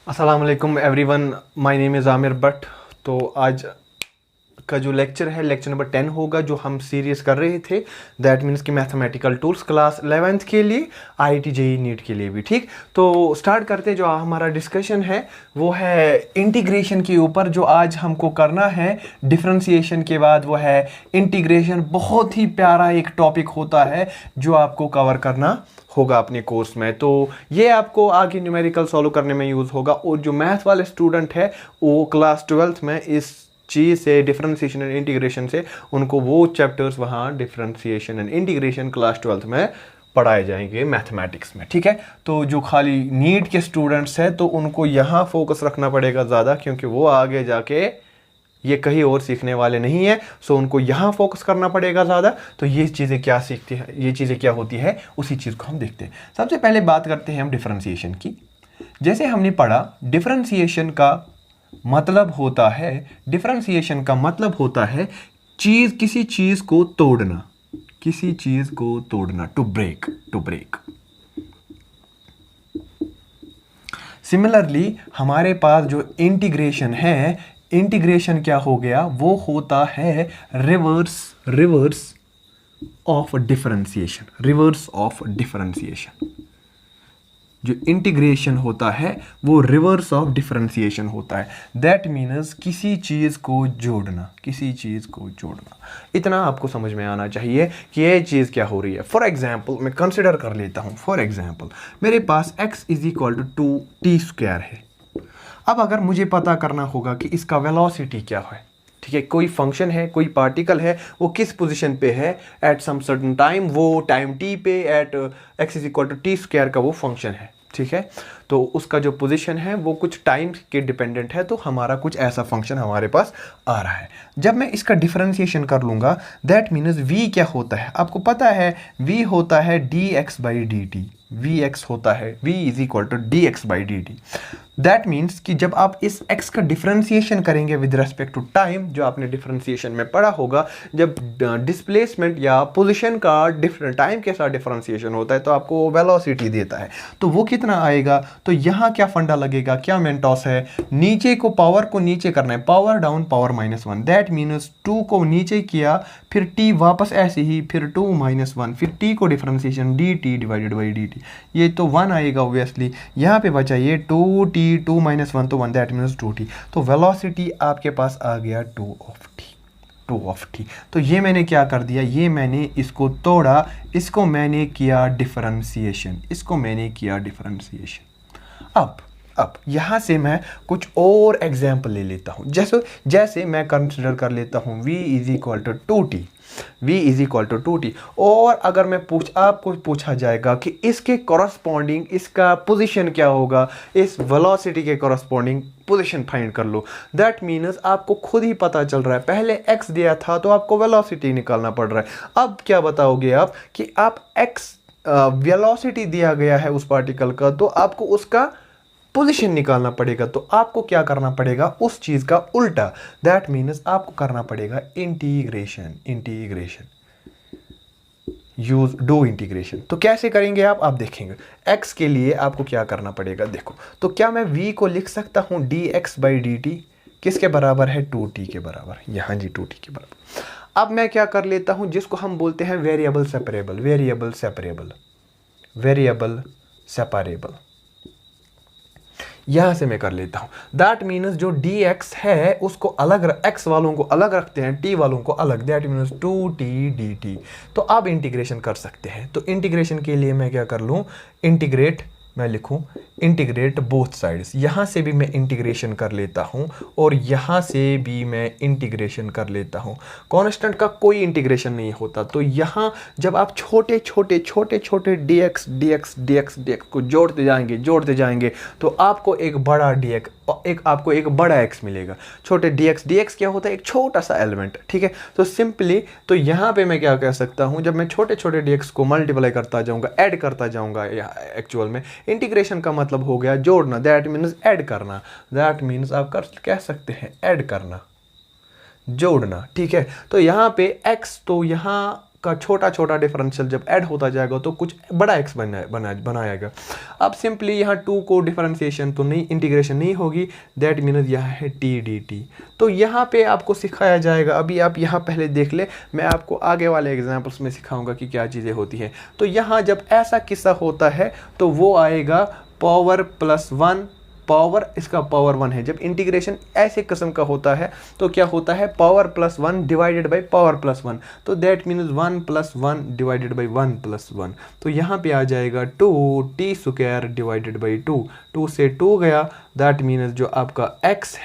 अस्सलाम वालेकुम everyone, my name is Aamir Bhatt. तो आज का जो लेक्चर है लेक्चर नंबर 10 होगा, जो हम सीरीज कर रहे थे। दैट मीन्स कि मैथमेटिकल टूल्स क्लास 11th के लिए, आईआईटी जेईई नीट के लिए भी। ठीक, तो स्टार्ट करते। जो हमारा डिस्कशन है वो है इंटीग्रेशन के ऊपर। जो आज हमको करना है डिफरेंशिएशन के बाद वो है इंटीग्रेशन। बहुत ही प्यारा एक टॉपिक होता है जो आपको कवर करना होगा अपने कोर्स में। तो ये आपको आगे न्यूमेरिकल सॉल्व करने में यूज़ होगा। और जो मैथ वाले स्टूडेंट है वो क्लास 12th में इस चीज़ से, डिफरेंशिएशन एंड इंटीग्रेशन से, उनको वो चैप्टर्स वहाँ differentiation and integration class 12th में पढ़ाए जाएंगे मैथमेटिक्स में। ठीक है, तो जो खाली नीट के स्टूडेंट्स हैं तो उनको यहाँ फोकस रखना पड़ेगा ज़्यादा, क्योंकि वो आगे जाके ये कहीं और सीखने वाले नहीं है। सो उनको यहाँ फोकस करना पड़ेगा ज़्यादा। तो ये चीज़ें क्या सीखती है, ये चीज़ें क्या होती है, उसी चीज़ को हम देखते हैं। सबसे पहले बात करते हैं हम डिफरेंशिएशन की। जैसे हमने पढ़ा, डिफरेंशिएशन का मतलब होता है, डिफरेंशिएशन का मतलब होता है किसी चीज़ को तोड़ना, किसी चीज़ को तोड़ना, to break, to break. Similarly हमारे पास जो इंटीग्रेशन है, इंटीग्रेशन क्या हो गया, वो होता है reverse of differentiation, reverse of differentiation. जो इंटीग्रेशन होता है वो रिवर्स ऑफ डिफरेंशिएशन होता है। दैट मीन्स किसी चीज़ को जोड़ना, किसी चीज़ को जोड़ना। इतना आपको समझ में आना चाहिए कि ये चीज़ क्या हो रही है। फॉर एग्जाम्पल मैं कंसिडर कर लेता हूँ, फॉर एग्जाम्पल मेरे पास x is equal to 2t² है। अब अगर मुझे पता करना होगा कि इसका वेलोसिटी क्या है, ठीक है, कोई फंक्शन है, कोई पार्टिकल है, वो किस पोजीशन पे है एट सम सर्टेन टाइम, वो टाइम t पे at x is equal to t² का वो फंक्शन है। ठीक है, तो उसका जो पोजीशन है वो कुछ टाइम के डिपेंडेंट है। तो हमारा कुछ ऐसा फंक्शन हमारे पास आ रहा है। जब मैं इसका डिफरेंशिएशन कर लूँगा, दैट मीन्स v क्या होता है, आपको पता है v होता है dx/dt। vx होता है, v is equal to dx/dt। That means कि जब आप इस x का डिफरेंशिएशन करेंगे विद रेस्पेक्ट टू टाइम, जो आपने डिफरेंशिएशन में पढ़ा होगा, जब डिस्प्लेसमेंट या पोजीशन का डिफरेंट टाइम के साथ डिफरेंशिएशन होता है तो आपको वेलोसिटी देता है। तो वो कितना आएगा, तो यहाँ क्या फंडा लगेगा, क्या मेंटॉस है, नीचे को पावर को नीचे करना है, power down power -1। That means 2 को नीचे किया, फिर t वापस ऐसे ही, फिर 2 -1, फिर t को डिफरेंशिएशन dt/dt। ये तो 1 आएगा ऑब्वियसली। यहाँ पे बचा ये 2t, 2 -1 तो 1, दैट मीन्स 2t। तो वेलोसिटी आपके पास आ गया 2 ऑफ t। तो ये मैंने क्या कर दिया, ये मैंने इसको तोड़ा, इसको मैंने किया डिफरेंशिएशन, इसको मैंने किया डिफरेंशिएशन। अब यहाँ से मैं कुछ और एग्जाम्पल ले लेता हूँ। जैसे मैं कंसिडर कर लेता हूँ v is equal to 2t, v is equal to 2t। और अगर मैं आपको पूछा जाएगा कि इसके कॉरस्पॉन्डिंग इसका पोजीशन क्या होगा, इस वेलोसिटी के कॉरस्पॉन्डिंग पोजीशन फाइंड कर लो। दैट मीन्स आपको खुद ही पता चल रहा है, पहले x दिया था तो आपको वेलोसिटी निकालना पड़ रहा है। अब क्या बताओगे आप कि आप x वेलोसिटी दिया गया है उस पार्टिकल का, तो आपको उसका पोजीशन निकालना पड़ेगा। तो आपको क्या करना पड़ेगा, उस चीज का उल्टा। दैट मीन्स आपको करना पड़ेगा इंटीग्रेशन, यूज डू इंटीग्रेशन। तो कैसे करेंगे आप देखेंगे। x के लिए आपको क्या करना पड़ेगा, देखो। तो क्या मैं v को लिख सकता हूं dx/dt, किसके बराबर है, 2t के बराबर। यहाँ जी 2t के बराबर। अब मैं क्या कर लेता हूं, जिसको हम बोलते हैं वेरिएबल सेपरेबल, यहां से मैं कर लेता हूं। दैट मीन्स जो dx है उसको अलग x वालों को अलग रखते हैं, t वालों को अलग। That means 2t dt। तो अब इंटीग्रेशन कर सकते हैं। तो इंटीग्रेशन के लिए मैं क्या कर लूं, मैं लिखूं इंटीग्रेट बोथ साइड्स। यहां से भी मैं इंटीग्रेशन कर लेता हूं और यहां से भी मैं इंटीग्रेशन कर लेता हूं। कांस्टेंट का कोई इंटीग्रेशन नहीं होता। तो यहां जब आप छोटे छोटे dx को जोड़ते जाएंगे तो आपको एक बड़ा dx, आपको एक बड़ा x मिलेगा। छोटे dx क्या होता है, एक छोटा सा एलिमेंट। ठीक है, तो सिंपली तो यहाँ पे मैं क्या कह सकता हूँ, जब मैं छोटे छोटे dx को मल्टीप्लाई करता जाऊंगा, ऐड करता जाऊंगा, एक्चुअल में इंटीग्रेशन का मतलब हो गया जोड़ना। दैट मीन्स ऐड करना, दैट मीन्स आप कह सकते हैं ऐड करना, जोड़ना। ठीक है, तो यहाँ पे x तो यहाँ का छोटा छोटा डिफरेंशियल जब ऐड होता जाएगा तो कुछ बड़ा एक्स बनाएगा। अब सिंपली यहाँ 2 को डिफरेंशिएशन तो नहीं, इंटीग्रेशन नहीं होगी, दैट मीन्स यहाँ है टी डी टी। तो यहाँ पे आपको सिखाया जाएगा, अभी आप यहाँ पहले देख ले, मैं आपको आगे वाले एग्जाम्पल्स में सिखाऊंगा कि क्या चीज़ें होती हैं। तो यहाँ जब ऐसा किस्सा होता है तो वो आएगा पावर +1, पावर इसका पावर 1 है। जब इंटीग्रेशन ऐसे किस्म का होता है तो क्या होता है, पावर +1 डिवाइडेड बाई पावर +1, तो दैट मीन्स 1 + 1 डिवाइडेड बाई 1 + 1। तो यहाँ पे आ जाएगा 2t² डिवाइडेड बाई 2, 2 से 2 गया, दैट मीन्स जो आपका x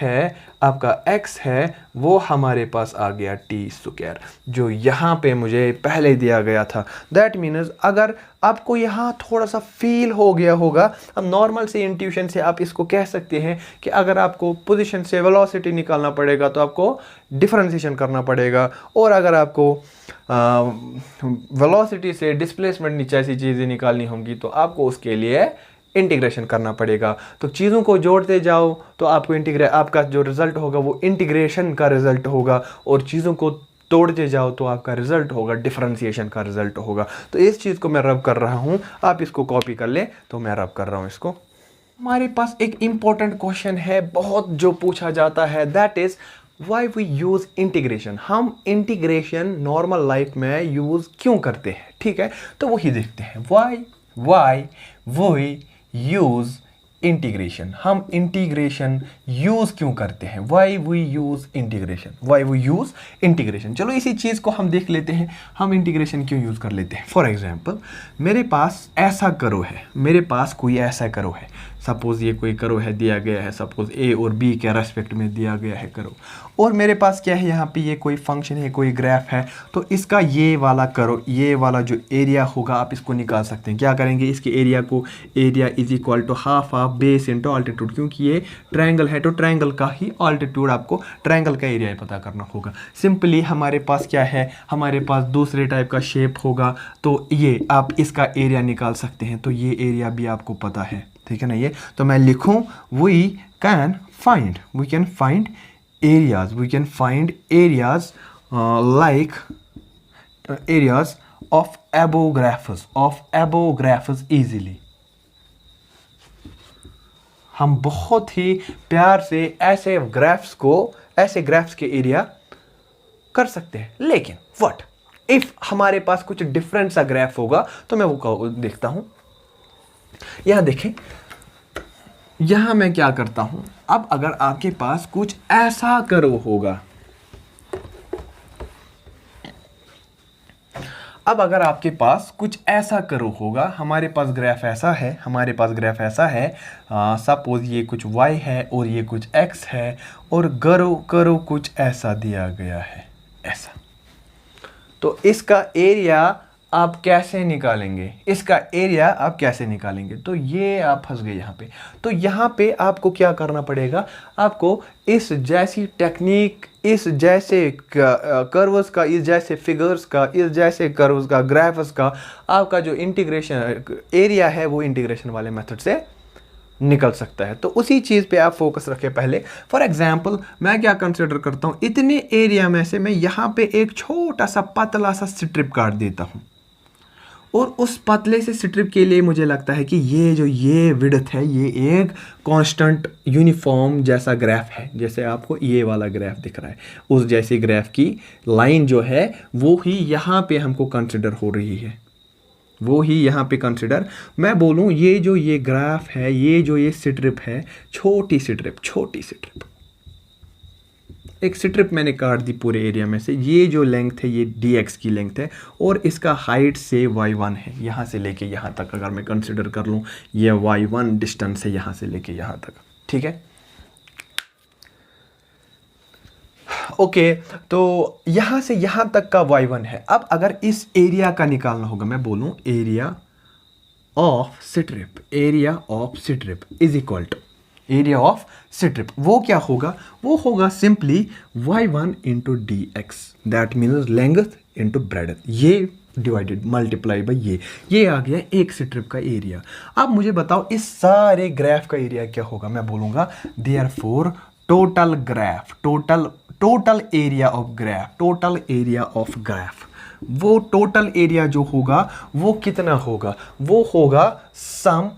है वो हमारे पास आ गया t², जो यहाँ पे मुझे पहले दिया गया था। दैट मीन्स अगर आपको यहाँ थोड़ा सा फील हो गया होगा, अब नॉर्मल से इंट्यूशन से आप इसको कह सकते हैं कि अगर आपको पोजीशन से वेलोसिटी निकालना पड़ेगा तो आपको डिफरेंशिएशन करना पड़ेगा, और अगर आपको वेलोसिटी से डिस्प्लेसमेंट नीचे ऐसी चीज़ें निकालनी होंगी तो आपको उसके लिए इंटीग्रेशन करना पड़ेगा। तो चीज़ों को जोड़ते जाओ तो आपको आपका जो रिजल्ट होगा वो इंटीग्रेशन का रिजल्ट होगा, और चीज़ों को तोड़ते जाओ तो आपका रिजल्ट होगा डिफरेंशिएशन का रिजल्ट होगा। तो इस चीज़ को मैं रब कर रहा हूँ, आप इसको कॉपी कर ले, तो मैं रब कर रहा हूँ इसको। हमारे पास एक इंपॉर्टेंट क्वेश्चन है बहुत जो पूछा जाता है, that is why we use integration. हम इंटीग्रेशन नॉर्मल लाइफ में यूज क्यों करते हैं, ठीक है, तो वही देखते हैं। वाई वी यूज इंटीग्रेशन, हम इंटीग्रेशन यूज क्यों करते हैं, वाई वी यूज इंटीग्रेशन। चलो इसी चीज को हम देख लेते हैं, हम इंटीग्रेशन क्यों यूज कर लेते हैं। फॉर एग्जाम्पल मेरे पास ऐसा करो है, मेरे पास कोई ऐसा करो है, सपोज ये कोई करो है दिया गया है, सपोज ए और बी के रेस्पेक्ट में दिया गया है करो, और मेरे पास क्या है यहाँ पे ये कोई फंक्शन है, कोई ग्राफ है, तो इसका ये वाला करो, ये वाला जो एरिया होगा आप इसको निकाल सकते हैं। क्या करेंगे, इसके एरिया को, area is equal to half of base into altitude, क्योंकि ये ट्रायंगल है तो ट्रायंगल का ही ऑल्टीट्यूड, आपको ट्रायंगल का एरिया पता करना होगा। सिंपली हमारे पास क्या है, हमारे पास दूसरे टाइप का शेप होगा, तो ये आप इसका एरिया निकाल सकते हैं, तो ये एरिया भी आपको पता है, ठीक है ना। ये तो मैं लिखूं we can find areas like areas of above graphs easily। हम बहुत ही प्यार से ऐसे ग्राफ्स के एरिया कर सकते हैं, लेकिन व्हाट इफ हमारे पास कुछ डिफरेंट सा ग्राफ होगा, तो मैं वो देखता हूं। यहां देखें, यहां मैं क्या करता हूं, अब अगर आपके पास कुछ ऐसा कर्व होगा, अब अगर आपके पास कुछ ऐसा कर्व होगा, हमारे पास ग्राफ ऐसा है, सपोज ये कुछ y है और ये कुछ x है, और कर्व कुछ ऐसा दिया गया है, ऐसा, तो इसका एरिया आप कैसे निकालेंगे, तो ये आप फंस गए यहाँ पे। तो यहाँ पे आपको क्या करना पड़ेगा, आपको इस जैसी टेक्निक, इस जैसे कर्व्स का, इस जैसे फिगर्स का, इस जैसे कर्व्स का, ग्राफ्स का, आपका जो इंटीग्रेशन एरिया है वो इंटीग्रेशन वाले मेथड से निकल सकता है। तो उसी चीज़ पे आप फोकस रखें पहले। फॉर एग्जांपल मैं क्या कंसिडर करता हूँ, इतने एरिया में से मैं यहाँ पे एक छोटा सा पतला सा स्ट्रिप काट देता हूँ, और उस पतले से स्ट्रिप के लिए मुझे लगता है कि ये विड्थ है, ये एक कांस्टेंट यूनिफॉर्म जैसा ग्राफ है, जैसे आपको ये वाला ग्राफ दिख रहा है, उस जैसी ग्राफ की लाइन जो है वो ही यहाँ पे हमको कंसिडर हो रही है, वो ही यहाँ पे कंसिडर, मैं बोलूँ ये ग्राफ है, ये स्ट्रिप है, छोटी स्ट्रिप, एक स्ट्रिप मैंने काट दी पूरे एरिया में से, ये जो लेंथ है ये dx की लेंथ है, और इसका हाइट से y1 है, यहाँ से लेके यहाँ तक अगर मैं कंसिडर कर लूँ, ये y1 डिस्टेंस है यहाँ से लेके यहाँ तक, ठीक है। ओके, तो यहाँ से यहाँ तक का y1 है। अब अगर इस एरिया का निकालना होगा, मैं बोलूँ area of strip is equal to area of strip, वो क्या होगा, वो होगा simply y1 into dx, that means length into breadth, ये डिवाइडेड मल्टीप्लाई बाई ये आ गया एक स्ट्रिप का एरिया। अब मुझे बताओ इस सारे ग्राफ का एरिया क्या होगा, मैं बोलूँगा therefore total area of graph वो टोटल एरिया जो होगा वो कितना होगा, वो होगा sum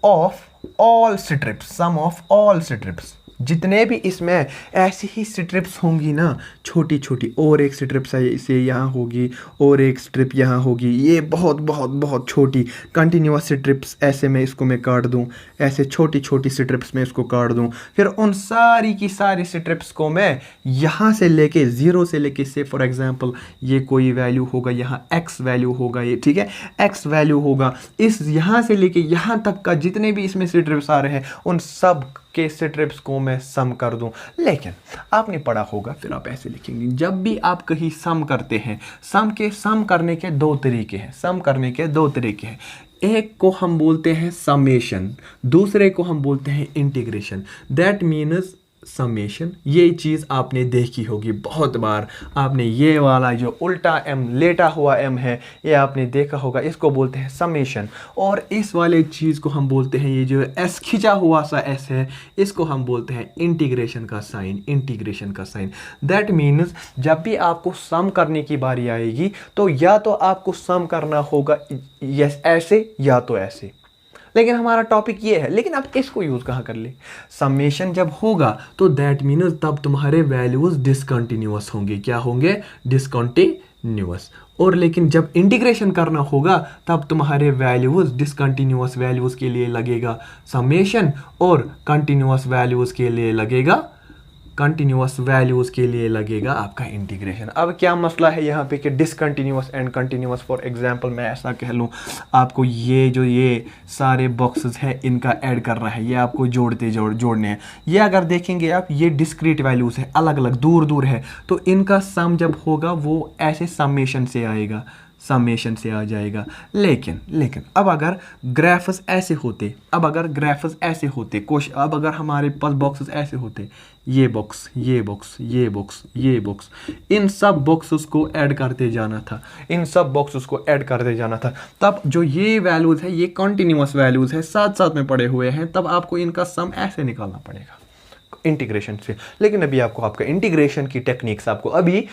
of all strips, sum of all strips. जितने भी इसमें ऐसी ही स्ट्रिप्स होंगी ना छोटी छोटी, और एक स्ट्रिप से यहाँ होगी और एक स्ट्रिप यहाँ होगी, ये बहुत बहुत बहुत छोटी कंटिन्यूअस स्ट्रिप्स, ऐसे मैं इसको मैं काट दूँ, ऐसे छोटी छोटी स्ट्रिप्स में इसको काट दूँ, फिर उन सारी की सारी स्ट्रिप्स को मैं यहाँ से लेके ज़ीरो से लेके, से फॉर एग्जांपल ये कोई वैल्यू होगा, यहाँ x वैल्यू होगा, ये ठीक है x वैल्यू होगा, इस यहाँ से लेके यहाँ तक का जितने भी इसमें स्ट्रिप्स आ रहे हैं उन सब के स्ट्रिप्स को मैं सम कर दूं। लेकिन आपने पढ़ा होगा, फिर आप ऐसे लिखेंगे, जब भी आप कहीं सम करते हैं, सम करने के दो तरीके हैं, सम करने के दो तरीके हैं। एक को हम बोलते हैं समेशन, दूसरे को हम बोलते हैं इंटीग्रेशन। दैट मीन्स समेशन, ये चीज़ आपने देखी होगी बहुत बार, आपने ये वाला जो उल्टा एम लेटा हुआ एम है ये आपने देखा होगा, इसको बोलते हैं समेशन। और इस वाले चीज़ को हम बोलते हैं, ये जो एस खिंचा हुआ सा एस है, इसको हम बोलते हैं इंटीग्रेशन का साइन, इंटीग्रेशन का साइन। दैट मीन्स जब भी आपको सम करने की बारी आएगी तो या तो आपको सम करना होगा यस ऐसे या तो ऐसे, लेकिन हमारा टॉपिक ये है। लेकिन आप इसको यूज कहाँ कर ले, समेशन जब होगा तो दैट मीन्स तब तुम्हारे वैल्यूज डिसकंटिन्यूअस होंगे, क्या होंगे, डिसकंटिन्यूअस। और लेकिन जब इंटीग्रेशन करना होगा तब तुम्हारे वैल्यूज डिसकंटिन्यूअस वैल्यूज के लिए लगेगा समेशन, और कंटिन्यूअस वैल्यूज के लिए लगेगा, कंटिन्यूअस वैल्यूज के लिए लगेगा आपका इंटीग्रेशन। अब क्या मसला है यहाँ पे कि discontinuous and continuous, for example मैं ऐसा कह लूँ, आपको ये जो ये सारे बॉक्सेस है इनका ऐड करना है, ये आपको जोड़ने हैं। ये अगर देखेंगे आप, ये डिस्क्रीट वैल्यूज है, अलग अलग दूर दूर है, तो इनका सम जब होगा वो ऐसे समेशन से आएगा, समेशन से आ जाएगा। लेकिन अब अगर ग्राफ्स ऐसे होते, अब अगर ग्राफ्स ऐसे होते, अब अगर हमारे पास बॉक्सेस ऐसे होते, ये बॉक्स, ये बॉक्स, ये बॉक्स, ये बॉक्स, इन सब बॉक्सेस को ऐड करते जाना था, इन सब बॉक्सेस को ऐड करते जाना था, तब जो ये वैल्यूज है ये कंटिन्यूअस वैल्यूज है, साथ साथ में पड़े हुए हैं, तब आपको इनका सम ऐसे निकालना पड़ेगा इंटीग्रेशन से। लेकिन अभी आपको आपका इंटीग्रेशन की टेक्निक्स आपको अभी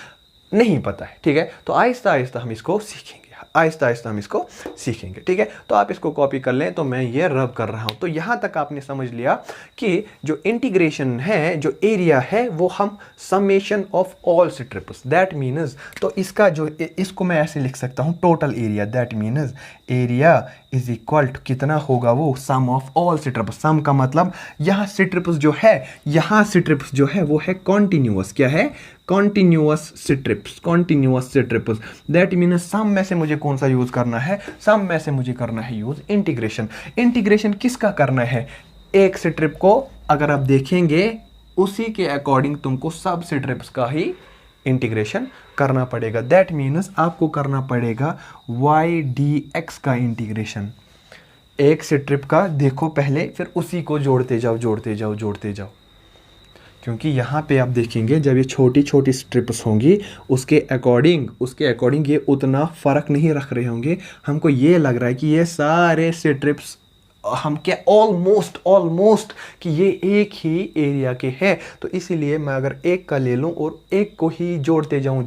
नहीं पता है, ठीक है, तो आहिस्ता आहिस्ता हम इसको सीखेंगे, आहिस्ता आहिस्ता हम इसको सीखेंगे, ठीक है। तो आप इसको कॉपी कर लें, तो मैं ये रब कर रहा हूं। तो यहां तक आपने समझ लिया कि जो इंटीग्रेशन है, जो एरिया है, वो हम summation of all strips, that means, तो इसका जो, इसको मैं ऐसे लिख सकता हूं, total area, that means area is equal to कितना होगा, वो sum of all strips. Sum का मतलब यहाँ स्ट्रिप्स जो है, यहाँ स्ट्रिप्स जो है वो है कॉन्टिन्यूअस, क्या है, continuous strips, continuous strips. That means sum में से मुझे कौन सा यूज करना है, सम में से मुझे करना है यूज इंटीग्रेशन। इंटीग्रेशन किसका करना है, एक स्ट्रिप को अगर आप देखेंगे उसी के अकॉर्डिंग तुमको सब स्ट्रिप्स का ही इंटीग्रेशन करना पड़ेगा। दैट मीन्स आपको करना पड़ेगा y/dx का इंटीग्रेशन, एक स्ट्रिप का देखो पहले, फिर उसी को जोड़ते जाओ, जोड़ते जाओ, जोड़ते जाओ, क्योंकि यहाँ पे आप देखेंगे जब ये छोटी छोटी स्ट्रिप्स होंगी उसके अकॉर्डिंग ये उतना फ़र्क नहीं रख रहे होंगे। हमको ये लग रहा है कि ये सारे स्ट्रिप्स हम क्या ऑलमोस्ट कि ये एक ही एरिया के हैं, तो इसीलिए मैं अगर एक का ले लूँ और एक को ही जोड़ते जाऊँ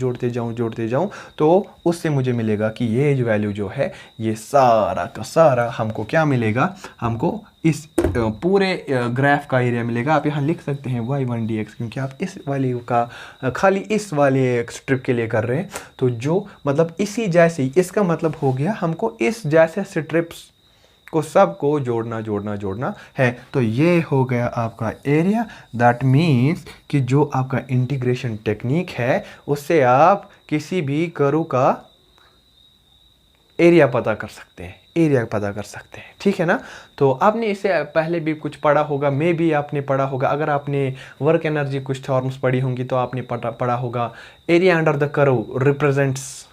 तो उससे मुझे मिलेगा कि ये जो वैल्यू जो है ये सारा का सारा हमको क्या मिलेगा, हमको इस पूरे ग्राफ का एरिया मिलेगा। आप यहाँ लिख सकते हैं y1dx, क्योंकि आप इस वाले का खाली इस वाले स्ट्रिप के लिए कर रहे हैं, तो जो मतलब इसी जैसे, इसका मतलब हो गया हमको इस जैसे स्ट्रिप्स को सबको जोड़ना है। तो ये हो गया आपका एरिया। दैट मीन्स कि जो आपका इंटीग्रेशन टेक्निक है उससे आप किसी भी कर्व का एरिया पता कर सकते हैं, ठीक है ना। तो आपने इससे पहले भी कुछ पढ़ा होगा, मे भी आपने पढ़ा होगा, अगर आपने वर्क एनर्जी कुछ टर्म्स पढ़ी होंगी तो आपने पढ़ा होगा area under the curve represents,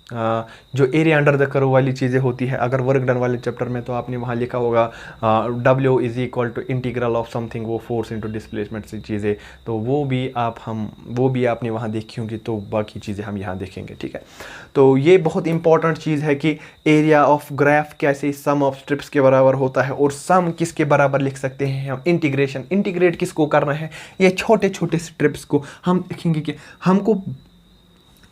जो एरिया अंडर द कर्व वाली चीज़ें होती है, अगर वर्क डन वाले चैप्टर में तो आपने वहाँ लिखा होगा W is equal to integral of something, वो फोर्स इनटू डिस्प्लेसमेंट से चीज़ें, तो वो भी आपने वहाँ देखी होंगी, तो बाकी चीज़ें हम यहाँ देखेंगे, ठीक है। तो ये बहुत इंपॉर्टेंट चीज़ है कि एरिया ऑफ ग्राफ कैसे सम ऑफ स्ट्रिप्स के बराबर होता है, और सम किसके बराबर लिख सकते हैं हम, इंटीग्रेट किसको करना है, ये छोटे छोटे स्ट्रिप्स को हम देखेंगे कि हमको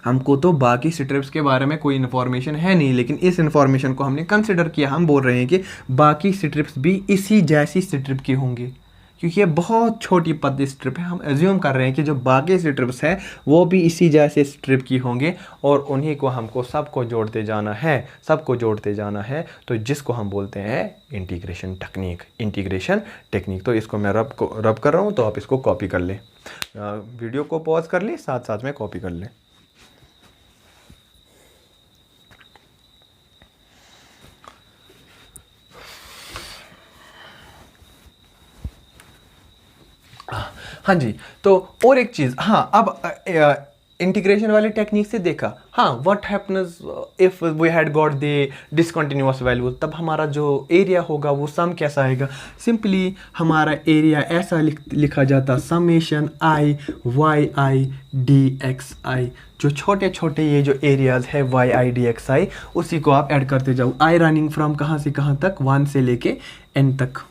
हमको तो बाकी स्ट्रिप्स के बारे में कोई इन्फॉर्मेशन है नहीं, लेकिन इस इन्फॉर्मेशन को हमने कंसिडर किया। हम बोल रहे हैं कि बाकी स्ट्रिप्स भी इसी जैसी स्ट्रिप की होंगी, क्योंकि ये बहुत छोटी पतली स्ट्रिप है। हम एज्यूम कर रहे हैं कि जो बाकी स्ट्रिप्स हैं वो भी इसी जैसे स्ट्रिप की होंगे, और उन्हीं को हमको सबको जोड़ते जाना है, सबको जोड़ते जाना है, तो जिसको हम बोलते हैं इंटीग्रेशन टेक्निक। Integration technique. तो इसको मैं रब कर रहा हूँ, तो आप इसको कॉपी कर लें, वीडियो को पॉज कर लें, साथ साथ में कॉपी कर लें। हाँ जी, तो और एक चीज़, हाँ, अब इंटीग्रेशन वाली टेक्निक से देखा, हाँ, what happens if we had got the discontinuous value, तब हमारा जो एरिया होगा वो सम कैसा आएगा। सिंपली हमारा एरिया ऐसा लिखा जाता, summation I Y I D X I. जो छोटे छोटे ये जो एरियाज है Y I D X I, उसी को आप ऐड करते जाओ। आई रनिंग फ्रॉम कहाँ से कहाँ तक, 1 से लेके n तक,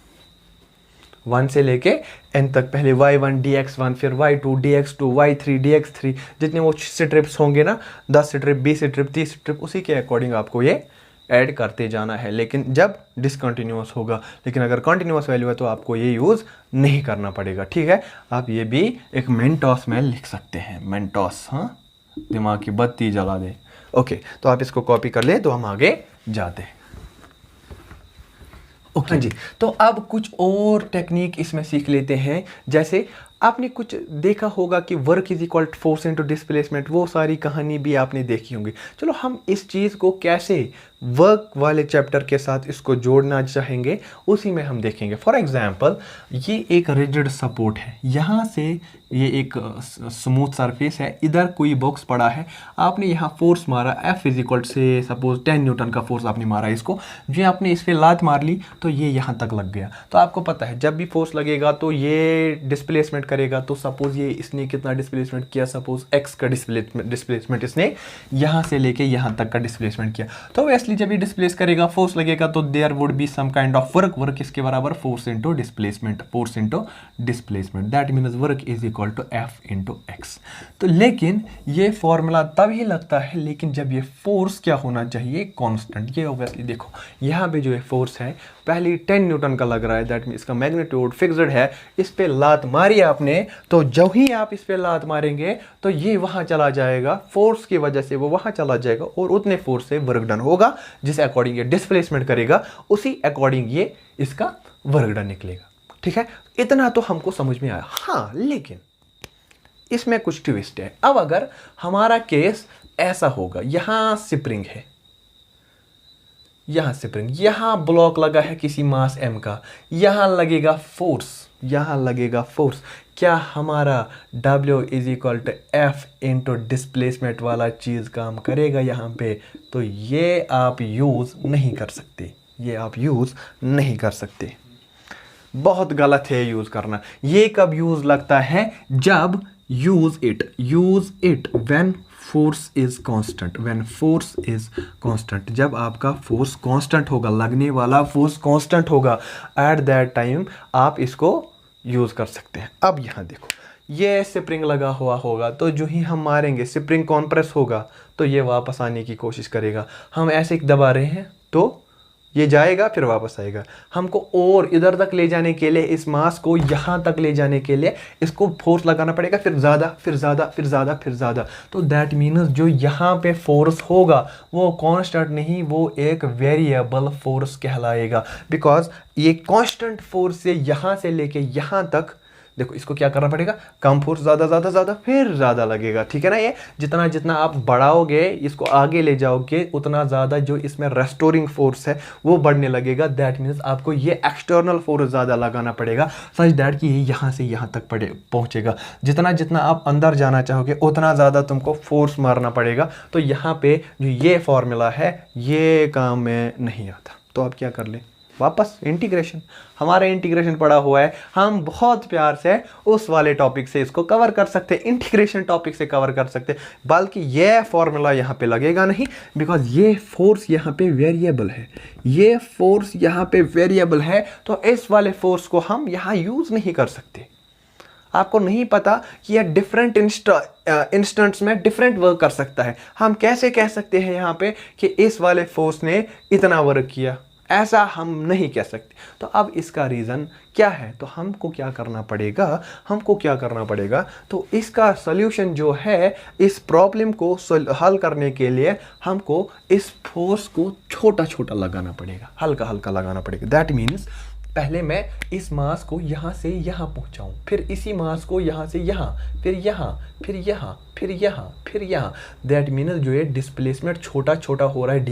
1 से लेके n तक। पहले y1 dx1, फिर y2 dx2, y3 dx3, जितने वो स्ट्रिप्स होंगे ना, 10 स्ट्रिप, 20 स्ट्रिप, 30 स्ट्रिप, उसी के अकॉर्डिंग आपको ये ऐड करते जाना है, लेकिन जब डिसकंटिन्यूअस होगा। लेकिन अगर कंटिन्यूअस वैल्यू है तो आपको ये यूज़ नहीं करना पड़ेगा, ठीक है। आप ये भी एक मेंटोस में लिख सकते हैं, मेंटोस, हाँ, दिमाग की बत्ती जला दे। ओके, तो आप इसको कॉपी कर ले, तो हम आगे जाते हैं। ओके जी, तो अब कुछ और टेक्निक इसमें सीख लेते हैं। जैसे आपने कुछ देखा होगा कि work is equal force into displacement, वो सारी कहानी भी आपने देखी होंगी। चलो हम इस चीज़ को कैसे वर्क वाले चैप्टर के साथ इसको जोड़ना चाहेंगे, उसी में हम देखेंगे। फॉर एग्जांपल, ये एक रिजिड सपोर्ट है, यहाँ से ये एक स्मूथ सरफेस है, इधर कोई बॉक्स पड़ा है, आपने यहाँ फोर्स मारा, F इज इक्वल से सपोज 10 न्यूटन का फोर्स आपने मारा इसको, जो आपने इस पर लात मार ली तो ये यहाँ तक लग गया। तो आपको पता है जब भी फोर्स लगेगा तो ये डिस्प्लेसमेंट करेगा। तो सपोज ये इसने कितना डिस्प्लेसमेंट किया, सपोज x का डिस्प्लेसमेंट इसने यहाँ से लेके यहाँ तक का डिस्प्लेसमेंट किया। तो वैसे जब ये डिस्प्लेस करेगा, फोर्स लगेगा, तो there would be some kind of work. Work इसके बराबर force into displacement, force into displacement, that means work is equal to F into x। तो लेकिन ये फॉर्मूला तब ही लगता है, लेकिन जब ये फोर्स क्या होना चाहिए, कांस्टेंट। ये ऑब्वियसली देखो यहाँ पे जो है फोर्स है, पहले 10 न्यूटन का लग रहा है, दैट मीन इसका मैग्नीट्यूड फिक्स्ड है। इस पे लात मारी आपने, तो जब ही आप इस पे लात मारेंगे तो ये वहां चला जाएगा, फोर्स की वजह से वो वहां चला जाएगा, और उतने फोर्स से वर्क डन होगा, जिस अकॉर्डिंग ये डिस्प्लेसमेंट करेगा, उसी अकॉर्डिंग ये इसका वर्क डन निकलेगा, ठीक है। इतना तो हमको समझ में आया। हाँ, लेकिन इसमें कुछ ट्विस्ट है। अब अगर हमारा केस ऐसा होगा, यहां स्प्रिंग है, यहां स्प्रिंग, यहां ब्लॉक लगा है किसी मास m का, यहां लगेगा फोर्स, यहां लगेगा फोर्स, क्या हमारा W is equal to F into displacement वाला चीज काम करेगा यहाँ पे? तो ये आप यूज नहीं कर सकते, ये आप यूज नहीं कर सकते, बहुत गलत है यूज करना। ये कब यूज लगता है, जब use it when force is constant, when force is constant, जब आपका फोर्स कांस्टेंट होगा, लगने वाला फोर्स कांस्टेंट होगा, एट दैट टाइम आप इसको यूज कर सकते हैं। अब यहां देखो, ये स्प्रिंग लगा हुआ होगा, तो जो ही हम मारेंगे स्प्रिंग कॉम्प्रेस होगा, तो ये वापस आने की कोशिश करेगा। हम ऐसे दबा रहे हैं तो ये जाएगा, फिर वापस आएगा। हमको और इधर तक ले जाने के लिए, इस मास को यहाँ तक ले जाने के लिए इसको फोर्स लगाना पड़ेगा, फिर ज़्यादा, फिर ज़्यादा, फिर ज़्यादा, फिर ज़्यादा। तो दैट मीन्स जो यहाँ पे फोर्स होगा वो कांस्टेंट नहीं, वो एक वेरिएबल फोर्स कहलाएगा। बिकॉज ये कांस्टेंट फोर्स से यहाँ से लेके यहाँ तक, देखो इसको क्या करना पड़ेगा, कम फोर्स, ज़्यादा ज़्यादा ज़्यादा, फिर ज़्यादा लगेगा, ठीक है ना। ये जितना जितना आप बढ़ाओगे, इसको आगे ले जाओगे, उतना ज़्यादा जो इसमें रेस्टोरिंग फोर्स है वो बढ़ने लगेगा। दैट मीन्स आपको ये एक्सटर्नल फोर्स ज़्यादा लगाना पड़ेगा, सच दैट कि ये यहाँ से यहाँ तक पहुँचेगा। जितना जितना आप अंदर जाना चाहोगे उतना ज़्यादा तुमको फोर्स मारना पड़ेगा। तो यहाँ पे जो ये फॉर्मूला है ये काम में नहीं आता। तो आप क्या कर लें, वापस इंटीग्रेशन, हमारा इंटीग्रेशन पड़ा हुआ है, हम बहुत प्यार से उस वाले टॉपिक से इसको कवर कर सकते हैं, इंटीग्रेशन टॉपिक से कवर कर सकते हैं। बल्कि ये फॉर्मूला यहाँ पे लगेगा नहीं, बिकॉज ये फोर्स यहाँ पे वेरिएबल है, ये फोर्स यहाँ पे वेरिएबल है, तो इस वाले फोर्स को हम यहाँ यूज नहीं कर सकते। आपको नहीं पता कि यह डिफरेंट इंस्टेंट्स में डिफरेंट वर्क कर सकता है। हम कैसे कह सकते हैं यहाँ पे कि इस वाले फोर्स ने इतना वर्क किया, ऐसा हम नहीं कह सकते। तो अब इसका रीज़न क्या है, तो हमको क्या करना पड़ेगा, तो इसका सॉल्यूशन जो है, इस प्रॉब्लम को हल करने के लिए हमको इस फोर्स को छोटा छोटा लगाना पड़ेगा, हल्का हल्का लगाना पड़ेगा। दैट मीन्स पहले मैं इस मास को यहाँ से यहाँ पहुँचाऊँ, फिर इसी मास को यहाँ से यहाँ, फिर यहाँ, फिर यहाँ, फिर यहाँ, फिर यहाँ। दैट मीन्स जो ये डिस्प्लेसमेंट छोटा छोटा हो रहा है,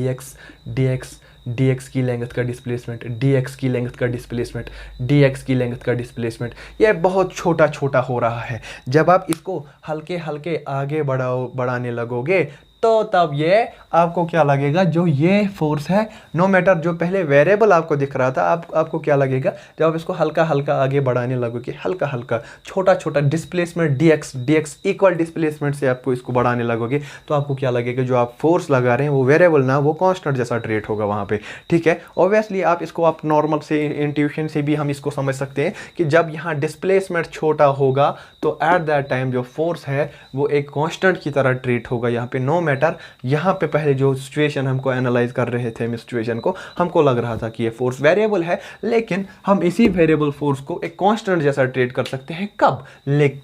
dx की लेंथ का डिस्प्लेसमेंट, dx की लेंथ का डिस्प्लेसमेंट, dx की लेंथ का डिस्प्लेसमेंट, ये बहुत छोटा छोटा हो रहा है। जब आप इसको हल्के हल्के आगे बढ़ाने लगोगे तो तब ये आपको क्या लगेगा, जो ये फोर्स है, नो मैटर जो पहले वेरिएबल आपको दिख रहा था, आपको क्या लगेगा जब आप इसको हल्का हल्का आगे बढ़ाने लगोगे, हल्का हल्का छोटा छोटा डिस्प्लेसमेंट dx इक्वल डिस्प्लेसमेंट से आपको इसको बढ़ाने लगोगे, तो आपको क्या लगेगा, जो आप फोर्स लगा रहे हैं वो वेरिएबल ना, वो कांस्टेंट जैसा ट्रीट होगा वहाँ पे। ठीक है, ऑब्वियसली आप नॉर्मल से इंट्यूशन से भी हम इसको समझ सकते हैं कि जब यहाँ डिस्प्लेसमेंट छोटा होगा तो एट दैट टाइम जो फोर्स है वो एक कांस्टेंट की तरह ट्रीट होगा। यहाँ पे नो मैटर, यहाँ पे पहले जो सिचुएशन हमको एनालाइज कर रहे थे, सिचुएशन को हमको लग रहा था कि ये फोर्स वेरिएबल है, लेकिन हम इसी वेरिएबल फोर्स को एक कांस्टेंट जैसा ट्रीट कर सकते हैं। कब?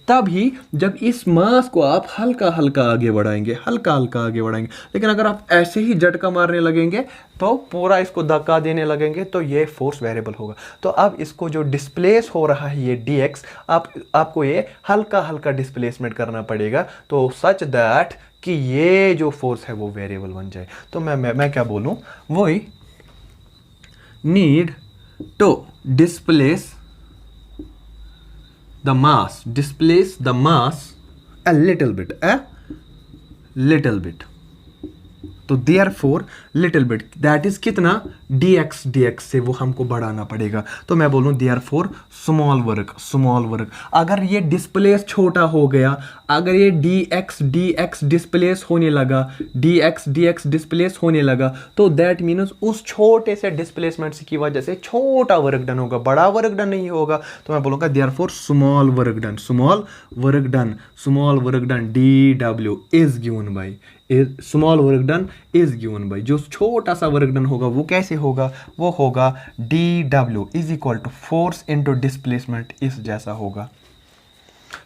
तभी जब इस मास को आप हल्का हल्का आगे बढ़ाएंगे, हल्का हल्का आगे बढ़ाएंगे। लेकिन अगर आप ऐसे ही झटका मारने लगेंगे तो पूरा इसको धक्का देने लगेंगे तो ये फोर्स वेरिएबल होगा। तो अब इसको जो डिस्प्लेस हो रहा है ये dx, आपको ये हल्का हल्का डिस्प्लेसमेंट करना पड़ेगा, तो सच दैट कि ये जो फोर्स है वो वेरिएबल बन जाए। तो मैं क्या बोलूं, वही need to displace the mass a little bit, तो therefore little bit that is कितना, dx से वो हमको बढ़ाना पड़ेगा। तो मैं बोलूँ therefore स्मॉल वर्क। अगर ये डिस्प्लेस छोटा हो गया, अगर ये dx डिस्प्लेस होने लगा, dx डिस्प्लेस होने लगा, तो दैट मीन्स उस छोटे से डिस्प्लेसमेंट की वजह से छोटा वर्क डन होगा, बड़ा वर्क डन नहीं होगा। तो मैं बोलूँगा therefore small work done dw is given by, small work done is given by, जो छोटा सा वर्क डन होगा वो कैसे होगा, वो होगा dw is equal to force into displacement, इस जैसा होगा।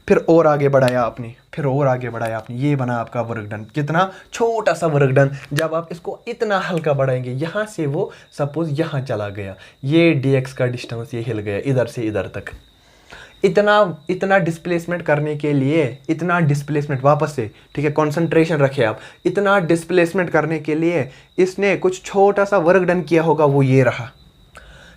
फिर और आगे बढ़ाया आपने, ये बना आपका वर्क डन, कितना छोटा सा वर्क डन। जब आप इसको इतना हल्का बढ़ाएंगे, यहां से वो सपोज यहां चला गया, ये dx का डिस्टेंस ये हिल गया इधर से इधर तक, इतना डिस्प्लेसमेंट करने के लिए, इतना डिस्प्लेसमेंट वापस से, ठीक है, कंसंट्रेशन रखे आप, इतना डिस्प्लेसमेंट करने के लिए इसने कुछ छोटा सा वर्क डन किया होगा, वो ये रहा।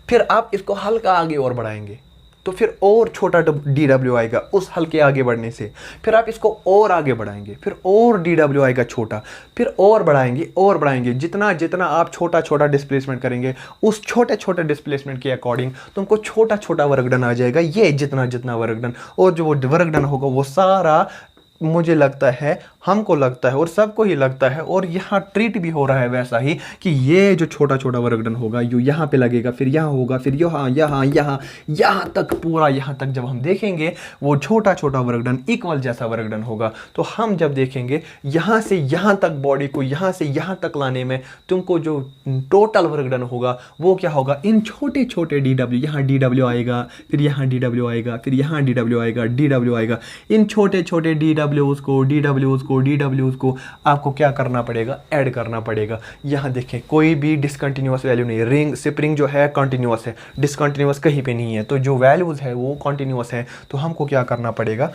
फिर आप इसको हल्का आगे और बढ़ाएंगे तो फिर और छोटा dw आएगा उस हल्के आगे बढ़ने से। फिर आप इसको और आगे बढ़ाएंगे, फिर और dw आएगा छोटा, फिर और बढ़ाएंगे। जितना जितना आप छोटा छोटा डिस्प्लेसमेंट करेंगे, उस छोटे छोटे डिस्प्लेसमेंट के अकॉर्डिंग तुमको छोटा छोटा वर्क डन आ जाएगा, ये जितना जितना वर्क डन, और जो वो वर्क डन होगा वो सारा, मुझे लगता है, हमको लगता है और सबको ही लगता है, और यहाँ ट्रीट भी हो रहा है वैसा ही, कि ये जो छोटा छोटा वर्क डन होगा यो यहाँ पे लगेगा, फिर यहाँ होगा, फिर यहाँ तक, पूरा यहाँ तक जब हम देखेंगे वो छोटा छोटा वर्क डन इक्वल जैसा वर्क डन होगा। तो हम जब देखेंगे यहाँ से यहाँ तक, बॉडी को यहाँ से यहाँ तक लाने में तुमको जो टोटल वर्क डन होगा वो क्या होगा, इन छोटे छोटे dw, यहाँ dw आएगा, फिर यहाँ dw आएगा, फिर यहाँ dw आएगा, dw आएगा, इन छोटे छोटे dw's को आपको क्या करना पड़ेगा, ऐड करना पड़ेगा। यहाँ देखें कोई भी डिसकंटिन्यूअस वैल्यू नहीं, स्प्रिंग जो है कंटिन्यूअस है, डिसकंटिन्यूअस कहीं पे नहीं है, तो जो वैल्यूज है वो कंटिन्यूअस है। तो हमको क्या करना पड़ेगा,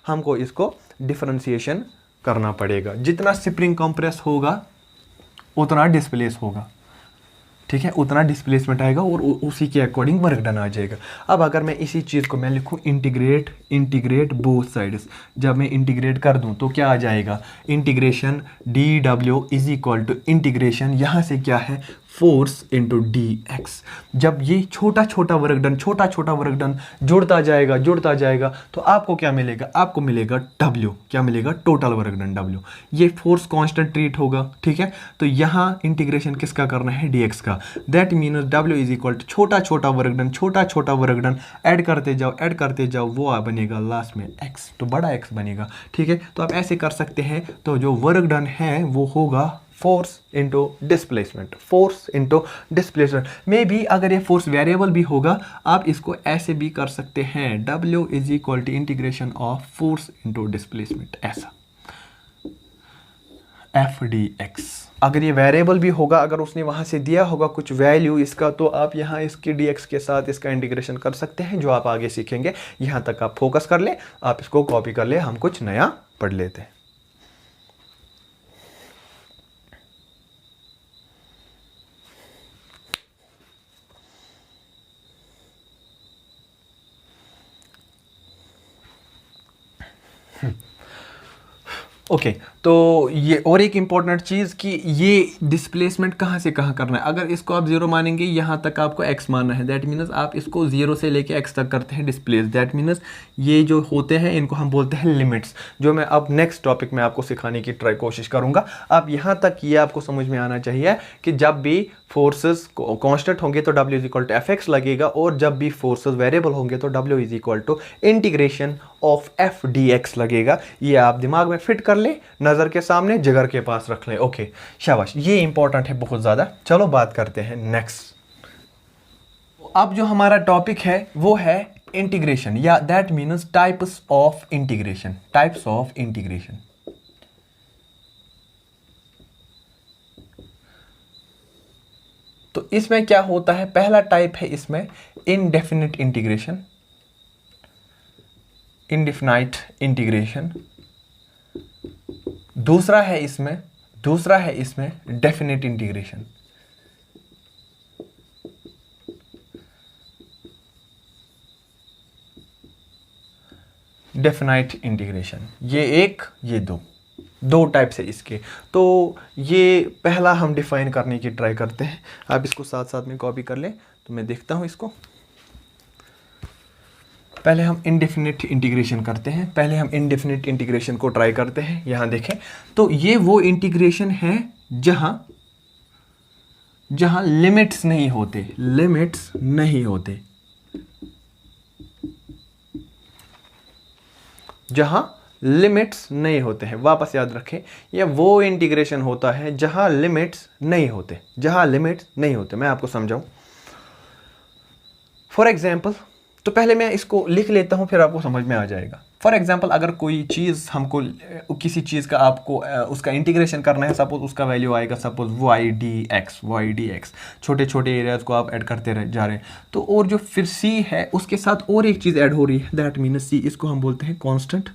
हमको इसको डिफरेंशिएशन करना पड़ेगा। जितना स्प्रिंग कंप्रेस होगा उतना डिस्प्लेस होगा, ठीक है, उतना डिस्प्लेसमेंट आएगा और उसी के अकॉर्डिंग वर्क डन आ जाएगा। अब अगर मैं इसी चीज़ को मैं लिखूँ इंटीग्रेट बोथ साइड्स, जब मैं इंटीग्रेट कर दूं तो क्या आ जाएगा, integration dw is equal to integration, यहाँ से क्या है, फोर्स इंटू डी एक्स। जब ये छोटा छोटा वर्क डन जुड़ता जाएगा तो आपको क्या मिलेगा, आपको मिलेगा W। क्या मिलेगा, टोटल वर्क डन W। ये फोर्स कांस्टेंट ट्रीट होगा, ठीक है। तो यहाँ इंटीग्रेशन किसका करना है, dx का। That means W is equal to छोटा छोटा वर्क डन ऐड करते जाओ वो बनेगा लास्ट में x, तो बड़ा x बनेगा, ठीक है। तो आप ऐसे कर सकते हैं। तो जो वर्क डन है वो होगा फोर्स इंटू डिस्प्लेसमेंट में भी। अगर ये फोर्स वेरिएबल भी होगा आप इसको ऐसे भी कर सकते हैं, W is equal to integration of force into displacement, ऐसा FDX। अगर ये वेरिएबल भी होगा, अगर उसने वहां से दिया होगा कुछ वैल्यू इसका, तो आप यहाँ इसके dx के साथ इसका इंटीग्रेशन कर सकते हैं, जो आप आगे सीखेंगे। यहाँ तक आप फोकस कर ले, आप इसको कॉपी कर ले, हम कुछ नया पढ़ लेते हैं। ओके तो ये और एक इंपॉर्टेंट चीज़ कि ये डिस्प्लेसमेंट कहाँ से कहाँ करना है। अगर इसको आप जीरो मानेंगे, यहाँ तक आपको x मानना है, दैट मीन्स आप इसको जीरो से लेके x तक करते हैं डिस्प्लेस। दैट मीन्स ये जो होते हैं इनको हम बोलते हैं लिमिट्स, जो मैं अब नेक्स्ट टॉपिक में आपको सिखाने की कोशिश करूँगा। अब यहाँ तक ये आपको समझ में आना चाहिए कि जब भी फोर्सेस कांस्टेंट होंगे तो W is equal to FX लगेगा, और जब भी फोर्सेस वेरिएबल होंगे तो W is equal to integration of FDX लगेगा। ये आप दिमाग में फिट कर ले, नज़र के सामने, जिगर के पास रख ले। ओके शाबाश, ये इंपॉर्टेंट है बहुत ज़्यादा। चलो बात करते हैं नेक्स्ट। अब जो हमारा टॉपिक है वो है इंटीग्रेशन, या that means types of integration. तो इसमें क्या होता है, पहला टाइप है इसमें इनडेफिनिट इंटीग्रेशन। दूसरा है इसमें डेफिनिट इंटीग्रेशन। ये एक, ये दो टाइप से इसके। तो ये पहला हम डिफाइन करने की ट्राई करते हैं। आप इसको साथ साथ में कॉपी कर लें, तो मैं देखता हूं इसको। पहले हम इनडेफिनिट इंटीग्रेशन करते हैं, पहले हम इनडेफिनिट इंटीग्रेशन को ट्राई करते हैं। यहां देखें तो ये वो इंटीग्रेशन है जहां लिमिट्स नहीं होते, जहां लिमिट्स नहीं होते हैं। वापस याद रखें, यह वो इंटीग्रेशन होता है जहां लिमिट्स नहीं होते। मैं आपको समझाऊं। फॉर एग्जाम्पल, तो पहले मैं इसको लिख लेता हूं, फिर आपको समझ में आ जाएगा। फॉर एग्जाम्पल, अगर कोई चीज़ हमको, किसी चीज़ का आपको उसका इंटीग्रेशन करना है, सपोज उसका वैल्यू आएगा सपोज y dx, छोटे छोटे एरियाज को आप ऐड करते जा रहे हैं। तो और जो फिर c है उसके साथ और एक चीज़ ऐड हो रही है, दैट मीन्स c, इसको हम बोलते हैं कांस्टेंट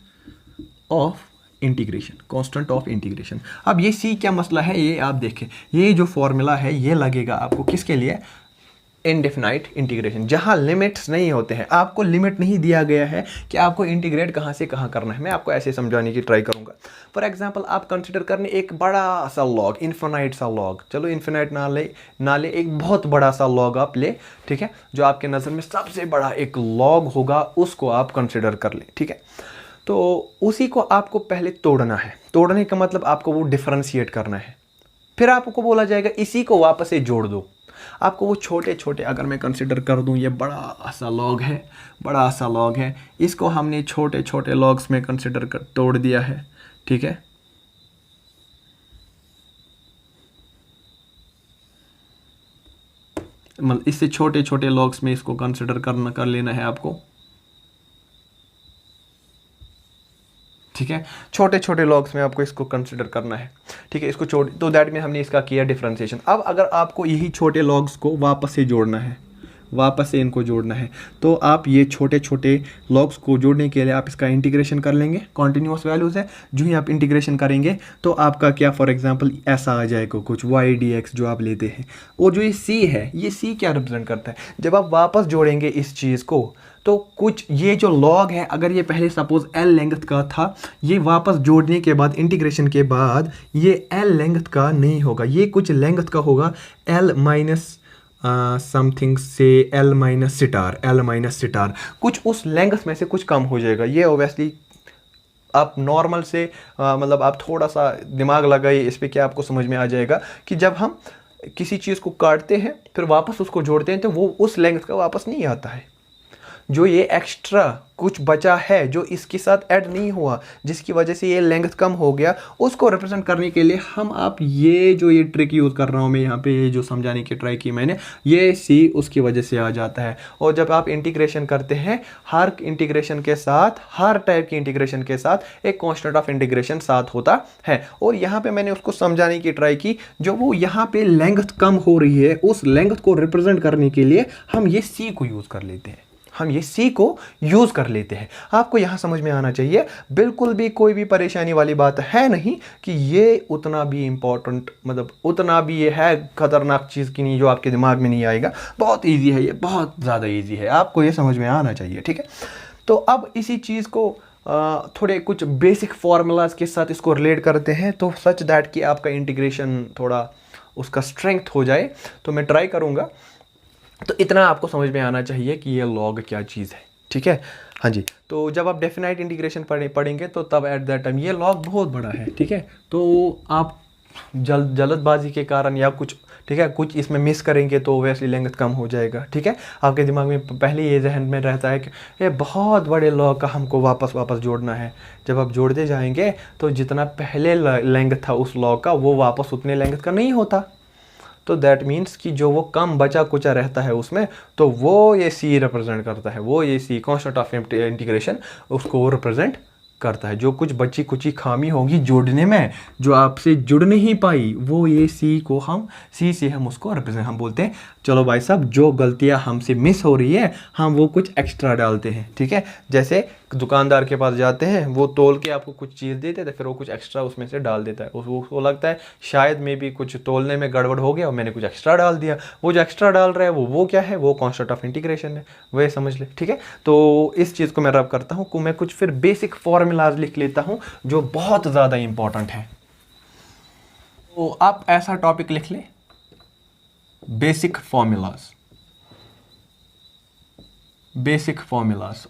ऑफ इंटीग्रेशन। अब ये c क्या मसला है, ये आप देखें, ये जो फॉर्मूला है ये लगेगा आपको किसके लिए, इनडेफिनाइट इंटीग्रेशन, जहां लिमिट्स नहीं होते हैं। आपको लिमिट नहीं दिया गया है कि आपको इंटीग्रेट कहां से कहां करना है। मैं आपको ऐसे समझाने की ट्राई करूंगा। फॉर एग्जांपल, आप कंसिडर करने एक बड़ा सा लॉग, इन्फिनाइट सा लॉग, चलो इन्फिनाइट ना ले, एक बहुत बड़ा सा लॉग आप ले, ठीक है। जो आपके नज़र में सबसे बड़ा एक लॉग होगा उसको आप कंसिडर कर ले, ठीक है। तो उसी को आपको पहले तोड़ना है। तोड़ने का मतलब आपको वो डिफरेंशिएट करना है। फिर आपको बोला जाएगा इसी को वापस से जोड़ दो। आपको वो छोटे छोटे, अगर मैं कंसिडर कर दूं, ये बड़ा सा लॉग है, इसको हमने छोटे छोटे लॉग्स में कंसिडर कर तोड़ दिया है, ठीक है। मतलब इससे छोटे छोटे लॉग्स में इसको कंसिडर कर लेना है आपको, ठीक है। छोटे छोटे लॉग्स में आपको इसको कंसिडर करना है, ठीक है। इसको तो दैट में हमने इसका किया डिफरेंशिएशन। अब अगर आपको यही छोटे लॉग्स को वापस से जोड़ना है, वापस से इनको जोड़ना है। तो आप ये छोटे छोटे लॉग्स को जोड़ने के लिए आप इसका इंटीग्रेशन कर लेंगे, कॉन्टिन्यूस वैल्यूज़ है, जो ही आप इंटीग्रेशन करेंगे तो आपका क्या, फॉर एग्जांपल ऐसा आ जाएगा कुछ y dx जो आप लेते हैं। और जो ये c है, ये c क्या रिप्रेजेंट करता है, जब आप वापस जोड़ेंगे इस चीज़ को तो कुछ ये जो लॉग है, अगर ये पहले सपोज l लेंथ का था, ये वापस जोड़ने के बाद इंटीग्रेशन के बाद ये l लेंथ का नहीं होगा, ये कुछ लेंथ का होगा, l माइनस समथिंग से l माइनस सिटार, कुछ उस लेंथ में से कुछ कम हो जाएगा। ये ओबियसली आप नॉर्मल से मतलब आप थोड़ा सा दिमाग लगाइए इस पे, क्या आपको समझ में आ जाएगा कि जब हम किसी चीज़ को काटते हैं फिर वापस उसको जोड़ते हैं तो वो उस लेंथ का वापस नहीं आता है। जो ये एक्स्ट्रा कुछ बचा है जो इसके साथ ऐड नहीं हुआ, जिसकी वजह से ये लेंथ कम हो गया, उसको रिप्रेजेंट करने के लिए हम आप ये जो ये ट्रिक यूज़ कर रहा हूँ मैं यहाँ पे, ये जो समझाने की ट्राई की मैंने, ये सी उसकी वजह से आ जाता है। और जब आप इंटीग्रेशन करते हैं, हर इंटीग्रेशन के साथ, हर टाइप की इंटीग्रेशन के साथ एक कॉन्स्टेंट ऑफ इंटीग्रेशन साथ होता है। और यहाँ पे मैंने उसको समझाने की ट्राई की, जो वो यहाँ पे लेंथ कम हो रही है उस लेंथ को रिप्रेजेंट करने के लिए हम ये सी को यूज़ कर लेते हैं, हम ये सी को यूज़ कर लेते हैं। आपको यहाँ समझ में आना चाहिए, बिल्कुल भी कोई भी परेशानी वाली बात है नहीं कि ये उतना भी इम्पोर्टेंट, मतलब उतना भी ये है खतरनाक चीज़ की नहीं जो आपके दिमाग में नहीं आएगा। बहुत इजी है ये, बहुत ज़्यादा इजी है, आपको ये समझ में आना चाहिए, ठीक है। तो अब इसी चीज़ को थोड़े कुछ बेसिक फार्मूलाज के साथ इसको रिलेट करते हैं, तो सच दैट कि आपका इंटीग्रेशन थोड़ा उसका स्ट्रेंथ हो जाए। तो मैं ट्राई करूँगा, तो इतना आपको समझ में आना चाहिए कि ये लॉग क्या चीज़ है, ठीक है। हाँ जी, तो जब आप डेफिनाइट इंटीग्रेशन पढ़ेंगे तो तब एट दैट टाइम ये लॉग बहुत बड़ा है, ठीक है। तो आप जल्दबाजी के कारण या कुछ, ठीक है, कुछ इसमें मिस करेंगे तो वैसे लेंथ कम हो जाएगा, ठीक है। आपके दिमाग में पहले ये जहन में रहता है कि ये बहुत बड़े लॉग का हमको वापस जोड़ना है। जब आप जोड़ते जाएंगे तो जितना पहले लेंथ था उस लॉग का वो वापस उतने लेंथ का नहीं होता। तो दैट मीन्स कि जो वो कम बचा कुचा रहता है उसमें, तो वो ये सी रिप्रेजेंट करता है, वो ये सी कॉन्स्टेंट ऑफ इंटीग्रेशन उसको रिप्रेजेंट करता है। जो कुछ बची कुची खामी होगी जोड़ने में, जो आपसे जुड़ नहीं पाई, वो ये सी को हम सी से हम उसको रिप्रेजेंट, हम बोलते हैं चलो भाई साहब जो गलतियां हमसे मिस हो रही है हम वो कुछ एक्स्ट्रा डालते हैं, ठीक है। जैसे दुकानदार के पास जाते हैं, वो तोल के आपको कुछ चीज़ देते थे, फिर वो कुछ एक्स्ट्रा उसमें से डाल देता है, उसको लगता है शायद में भी कुछ तोलने में गड़बड़ हो गया और मैंने कुछ एक्स्ट्रा डाल दिया। वो जो एक्स्ट्रा डाल रहा है वो क्या है, वो कॉन्स्टेंट ऑफ इंटीग्रेशन है, वह समझ ले, ठीक है। तो इस चीज़ को मैं रब करता हूँ, मैं कुछ फिर बेसिक फॉर्मूलाज लिख लेता हूँ जो बहुत ज़्यादा इंपॉर्टेंट है। तो आप ऐसा टॉपिक लिख ले, बेसिक फॉर्मूलाज,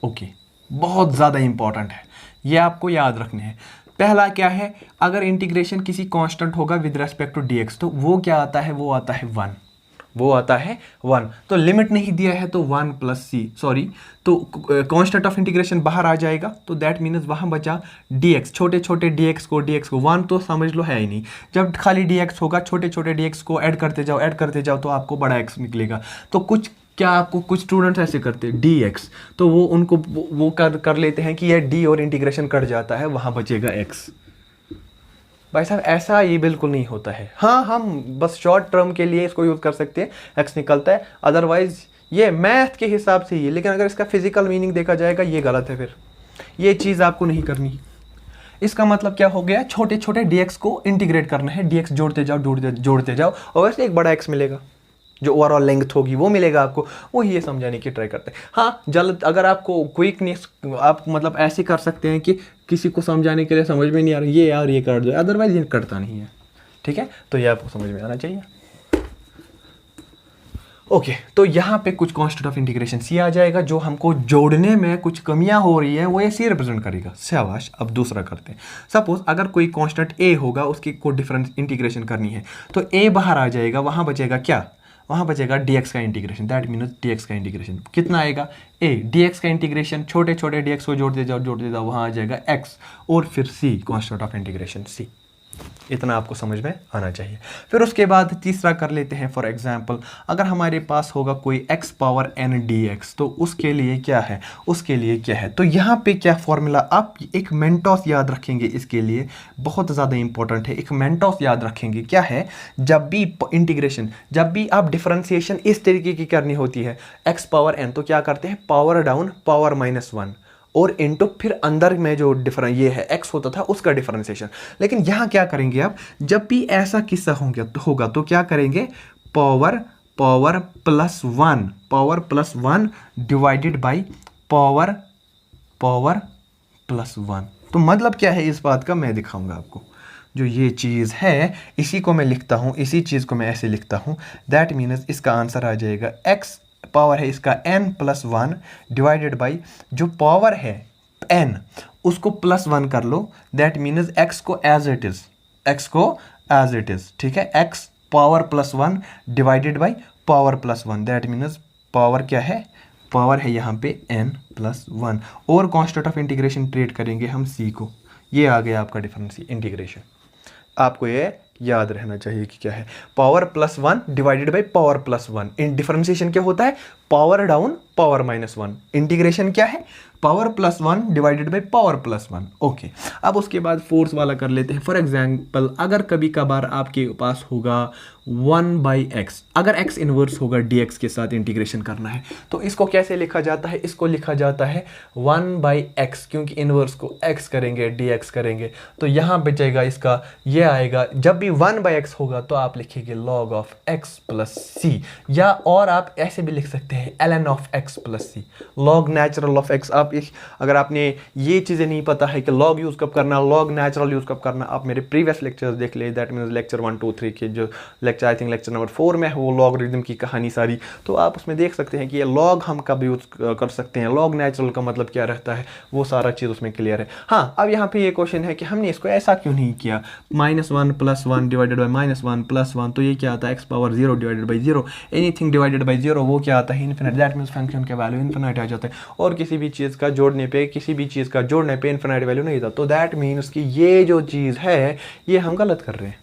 ओके, बहुत ज़्यादा इंपॉर्टेंट है, ये आपको याद रखने हैं। पहला क्या है, अगर इंटीग्रेशन किसी कांस्टेंट होगा विद रेस्पेक्ट टू dx तो वो क्या आता है, वो आता है 1, वो आता है 1। तो लिमिट नहीं दिया है तो 1 प्लस सी, सॉरी, तो कांस्टेंट ऑफ इंटीग्रेशन बाहर आ जाएगा, तो दैट मीन्स वहाँ बचा dx, छोटे छोटे dx को 1 तो समझ लो है ही नहीं। जब खाली dx होगा, छोटे छोटे dx को ऐड करते जाओ तो आपको बड़ा x निकलेगा। तो कुछ स्टूडेंट्स ऐसे करते हैं dx, तो वो उनको वो कर लेते हैं कि ये d और इंटीग्रेशन कट जाता है, वहाँ बचेगा x। भाई साहब ऐसा ये बिल्कुल नहीं होता है। हाँ, हम बस शॉर्ट टर्म के लिए इसको यूज़ कर सकते हैं, x निकलता है, अदरवाइज ये मैथ के हिसाब से ही है, लेकिन अगर इसका फिजिकल मीनिंग देखा जाएगा ये गलत है। फिर ये चीज़ आपको नहीं करनी। इसका मतलब क्या हो गया, छोटे छोटे dx को इंटीग्रेट करना है, dx जोड़ते जाओ और वैसे एक बड़ा x मिलेगा, जो ओवरऑल लेंथ होगी वो मिलेगा आपको। वही ये समझाने की ट्राई करते हैं। हाँ, अगर आपको क्विकनेस, आप मतलब ऐसे कर सकते हैं कि किसी को समझाने के लिए समझ में नहीं आ रहा ये यार ये कर दो, अदरवाइज ये करता नहीं है, ठीक है। तो ये आपको समझ में आना चाहिए। ओके, तो यहाँ पे कुछ कांस्टेंट ऑफ इंटीग्रेशन सी आ जाएगा, जो हमको जोड़ने में कुछ कमियां हो रही है वो ये सी रिप्रेजेंट करेगा। शाबाश। अब दूसरा करते हैं। सपोज अगर कोई कांस्टेंट ए होगा, उसकी को डिफरेंस इंटीग्रेशन करनी है, तो ए बाहर आ जाएगा, वहाँ बचेगा क्या, वहाँ बचेगा dx का इंटीग्रेशन। दैट मीन्स dx का इंटीग्रेशन कितना आएगा, a dx का इंटीग्रेशन, छोटे छोटे dx को जोड़ते जाओ, वहाँ आ जाएगा x, और फिर c constant of integration c। इतना आपको समझ में आना चाहिए। फिर उसके बाद तीसरा कर लेते हैं। फॉर एग्जांपल अगर हमारे पास होगा कोई x पावर n dx, तो उसके लिए क्या है, उसके लिए क्या है, तो यहाँ पे क्या फॉर्मूला, आप एक मेंटोस याद रखेंगे, इसके लिए बहुत ज़्यादा इंपॉर्टेंट है। एक मेंटोस याद रखेंगे, क्या है, जब भी इंटीग्रेशन, जब भी आप डिफरेंशिएशन इस तरीके की करनी होती है x पावर n, तो क्या करते हैं, पावर डाउन पावर -1 और इनटू फिर अंदर में जो डिफरेंस ये है x होता था उसका डिफरेंशिएशन। लेकिन यहाँ क्या करेंगे आप, जब भी ऐसा किस्सा होगा तो क्या करेंगे, power plus one divided by power plus 1। तो मतलब क्या है इस बात का, मैं दिखाऊंगा आपको। जो ये चीज़ है इसी को मैं लिखता हूँ, इसी चीज़ को मैं ऐसे लिखता हूँ, दैट मीन्स इसका आंसर आ जाएगा x पावर है इसका n+1 डिवाइडेड बाई जो पावर है n उसको +1 कर लो, दैट मीन्स x को एज इट इज, ठीक है, x power +1 divided by power +1, that means power क्या है, पावर है यहाँ पे n+1 और कांस्टेंट ऑफ इंटीग्रेशन ट्रीट करेंगे हम c को। ये आ गया आपका डिफरेंस इंटीग्रेशन। आपको ये याद रहना चाहिए कि क्या है, power +1 divided by power +1। In differentiation क्या होता है, पावर डाउन पावर -1। इंटीग्रेशन क्या है, power +1 divided by power +1। Okay, अब उसके बाद फोर्स वाला कर लेते हैं। फॉर एग्जांपल अगर कभी कभार आपके पास होगा 1/x, अगर x इनवर्स होगा dx के साथ इंटीग्रेशन करना है, तो इसको कैसे लिखा जाता है, इसको लिखा जाता है 1/x, क्योंकि इनवर्स को x करेंगे dx करेंगे, तो यहाँ बचेगा इसका, ये आएगा, जब भी 1/x होगा तो आप लिखेंगे log of x plus c, या और आप ऐसे भी लिख सकते हैं ln of x plus c, log natural of x। आप अगर आपने ये चीज़ें नहीं पता है कि log यूज़ कब करना, log नेचुरल यूज़ कब करना, आप मेरे प्रीवियस लेक्चर्स देख ले, दैट मीन्स लेक्चर 1 2 3 के जो lecture, I think lecture number 4 में है वो लॉगरिथम की कहानी सारी, तो आप उसमें देख सकते हैं कि ये लॉग हम कब यूज़ कर सकते हैं, लॉग नेचुरल का मतलब क्या रहता है, वो सारा चीज़ उसमें क्लियर है। हाँ, अब यहाँ पे ये क्वेश्चन है कि हमने इसको ऐसा क्यों नहीं किया, -1 + 1 डिवाइडेड बाई -1 + 1, तो ये क्या आता है, x power 0 divided by 0, anything divided by 0 वो क्या आता है, इन्फिनिट, दैट मीन्स फंक्शन का वैल्यू इन्फिनिट आ जाता है, और किसी भी चीज़ का जोड़ने पे इन्फिनिट वैल्यू नहीं था, तो दैट मीन्स कि ये जो चीज़ है ये हम गलत कर रहे हैं।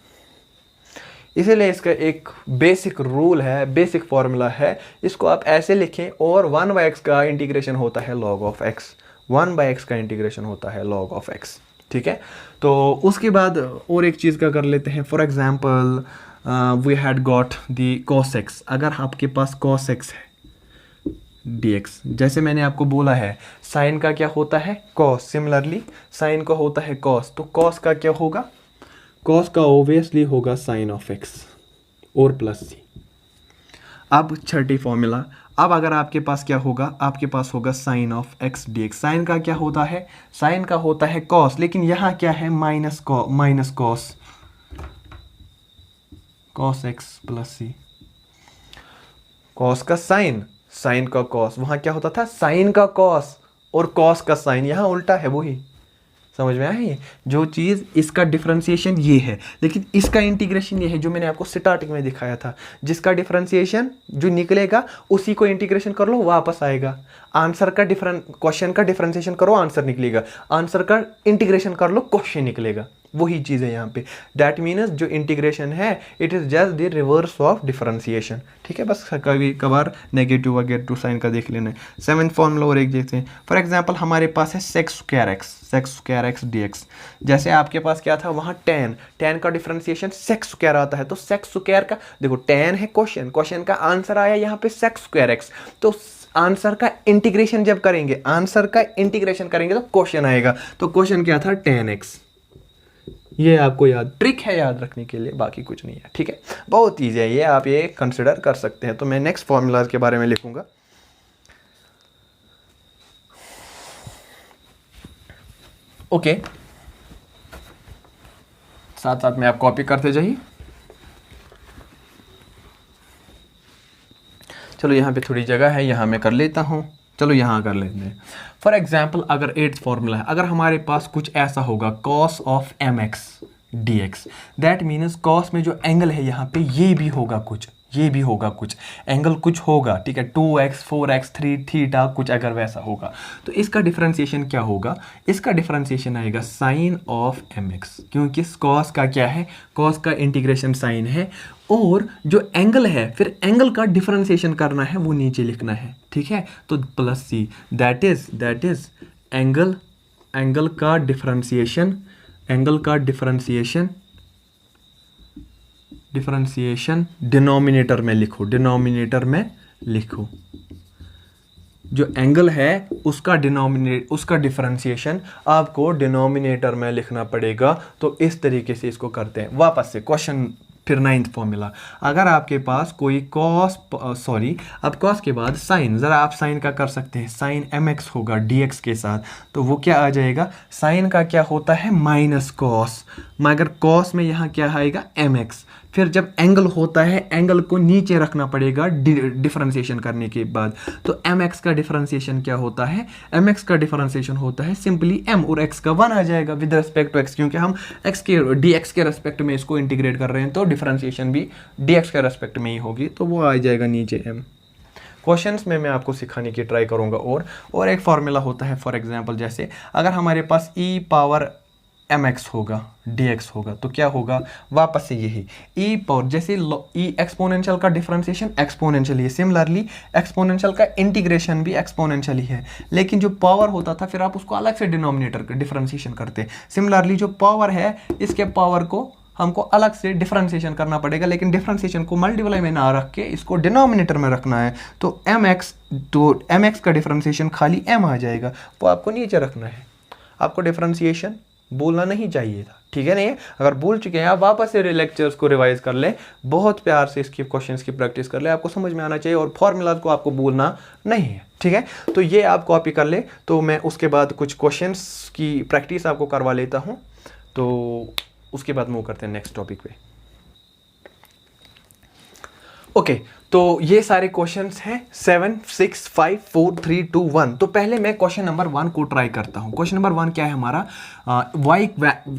इसीलिए इसका एक बेसिक रूल है, बेसिक फॉर्मूला है, इसको आप ऐसे लिखें, और 1/x का इंटीग्रेशन होता है log ऑफ x, 1/x का इंटीग्रेशन होता है log ऑफ x, ठीक है। तो उसके बाद और एक चीज़ का कर लेते हैं। For example we had got the cos x, अगर आपके पास cos x है dx, जैसे मैंने आपको बोला है साइन का क्या होता है cos, सिमिलरली साइन का होता है cos, तो cos का क्या होगा, cos का ऑब्वियसली होगा sin ऑफ x और प्लस c। अब छठी फॉर्मूला, अब अगर आपके पास क्या होगा, आपके पास होगा sin of x dx, sine का क्या होता है, साइन का होता है cos, लेकिन यहाँ क्या है, minus cos x plus c, cos का साइन, साइन का cos, वहाँ क्या होता था, साइन का cos और cos का साइन, यहाँ उल्टा है, वही समझ में आई। जो चीज़ इसका डिफरेंशिएशन ये है, लेकिन इसका इंटीग्रेशन ये है जो मैंने आपको स्टार्टिंग में दिखाया था, जिसका डिफरेंशिएशन जो निकलेगा उसी को इंटीग्रेशन कर लो वापस आएगा, आंसर का क्वेश्चन का डिफरेंशिएशन करो आंसर निकलेगा, आंसर का इंटीग्रेशन कर लो क्वेश्चन निकलेगा, वही चीज़ है यहाँ पे। दैट मीन्स जो इंटीग्रेशन है it is just the reverse of differentiation, ठीक है। बस कभी कभार नेगेटिव वगैरह टू साइन का देख लेना है। 7th फॉर्मूला और एक देखते हैं। फॉर एग्जांपल हमारे पास है sec² x dx, जैसे आपके पास क्या था वहाँ tan का डिफरेंशिएशन sec² आता है, तो sec² का देखो tan है क्वेश्चन का आंसर आया यहाँ पे sec² x, तो आंसर का इंटीग्रेशन जब करेंगे, आंसर का इंटीग्रेशन करेंगे तो क्वेश्चन आएगा, तो क्वेश्चन क्या था tan x। ये आपको याद, ट्रिक है याद रखने के लिए, बाकी कुछ नहीं है, ठीक है। बहुत ईजी है ये, आप ये कंसिडर कर सकते हैं। तो मैं नेक्स्ट फॉर्मूला के बारे में लिखूंगा। ओके, साथ साथ में आप कॉपी करते जाइए। चलो यहाँ पे थोड़ी जगह है, यहाँ मैं कर लेता हूँ, चलो यहाँ कर लेते हैं। फॉर एग्जाम्पल अगर 8th फॉर्मूला है, अगर हमारे पास कुछ ऐसा होगा cos of mx dx, that means cos में जो एंगल है यहाँ पे ये भी होगा कुछ, ये भी होगा कुछ एंगल कुछ होगा, ठीक है, 2x 4x 3 थीटा कुछ अगर वैसा होगा तो इसका डिफरेंशिएशन क्या होगा, इसका डिफरेंशिएशन आएगा साइन ऑफ mx, क्योंकि कॉस का क्या है, कॉस का इंटीग्रेशन साइन है, और जो एंगल है फिर एंगल का डिफरेंशिएशन करना है वो नीचे लिखना है, ठीक है, तो plus see that is angle का डिफरेंशिएशन डिनोमिनेटर में लिखो, जो एंगल है उसका डिफरेंशिएशन आपको डिनोमिनेटर में लिखना पड़ेगा। तो इस तरीके से इसको करते हैं। वापस से क्वेश्चन, फिर 9th फॉर्मूला, अगर आपके पास कोई अब कॉस के बाद साइन, ज़रा आप साइन का कर सकते हैं, साइन mx होगा dx के साथ, तो वो क्या आ जाएगा, साइन का क्या होता है माइनस कॉस, मगर कॉस में यहाँ क्या आएगा mx, फिर जब एंगल होता है एंगल को नीचे रखना पड़ेगा डिफरेंशिएशन करने के बाद, तो mx का डिफरेंशिएशन क्या होता है, mx का डिफरेंशिएशन होता है सिंपली m, और x का 1 आ जाएगा विद रिस्पेक्ट टू x, क्योंकि हम x के dx के रेस्पेक्ट में इसको इंटीग्रेट कर रहे हैं, तो डिफरेंशिएशन भी dx के रेस्पेक्ट में ही होगी, तो वो आ जाएगा नीचे m। क्वेश्चंस में मैं आपको सिखाने की ट्राई करूंगा। और एक फार्मूला होता है, फॉर एग्जांपल जैसे अगर हमारे पास e पावर mx होगा dx होगा, तो क्या होगा, वापस से यही e पावर, जैसे e एक्सपोनेंशियल का डिफरेंशिएशन एक्सपोनेंशियल है, सिमिलरली एक्सपोनेंशियल का इंटीग्रेशन भी एक्सपोनेंशियल ही है, लेकिन जो पावर होता था फिर आप उसको अलग से डिनोमिनेटर का डिफरेंशिएशन करते। सिमिलरली जो पावर है इसके पावर को हमको अलग से डिफरेंशिएशन करना पड़ेगा, लेकिन डिफरेंशिएशन को मल्टीप्लाई में ना रख के इसको डिनोमिनेटर में रखना है, तो mx का डिफरेंशिएशन खाली m आ जाएगा, वो आपको नीचे रखना है। आपको डिफरेंशिएशन बोलना नहीं चाहिए था, ठीक है, नहीं, अगर भूल चुके हैं आप वापस से लेक्चर्स को रिवाइज कर लें, बहुत प्यार से इसकी क्वेश्चंस की प्रैक्टिस कर ले, आपको समझ में आना चाहिए, और फॉर्मूलाज को आपको बोलना नहीं है, ठीक है। तो ये आप कॉपी कर ले, तो मैं उसके बाद कुछ क्वेश्चंस की प्रैक्टिस आपको करवा लेता हूँ, तो उसके बाद मूव करते हैं नेक्स्ट टॉपिक पे। ओके, तो ये सारे क्वेश्चंस हैं 7, 6, 5, 4, 3, 2, 1। तो पहले मैं क्वेश्चन नंबर 1 को ट्राई करता हूँ। क्वेश्चन नंबर 1 क्या है हमारा, y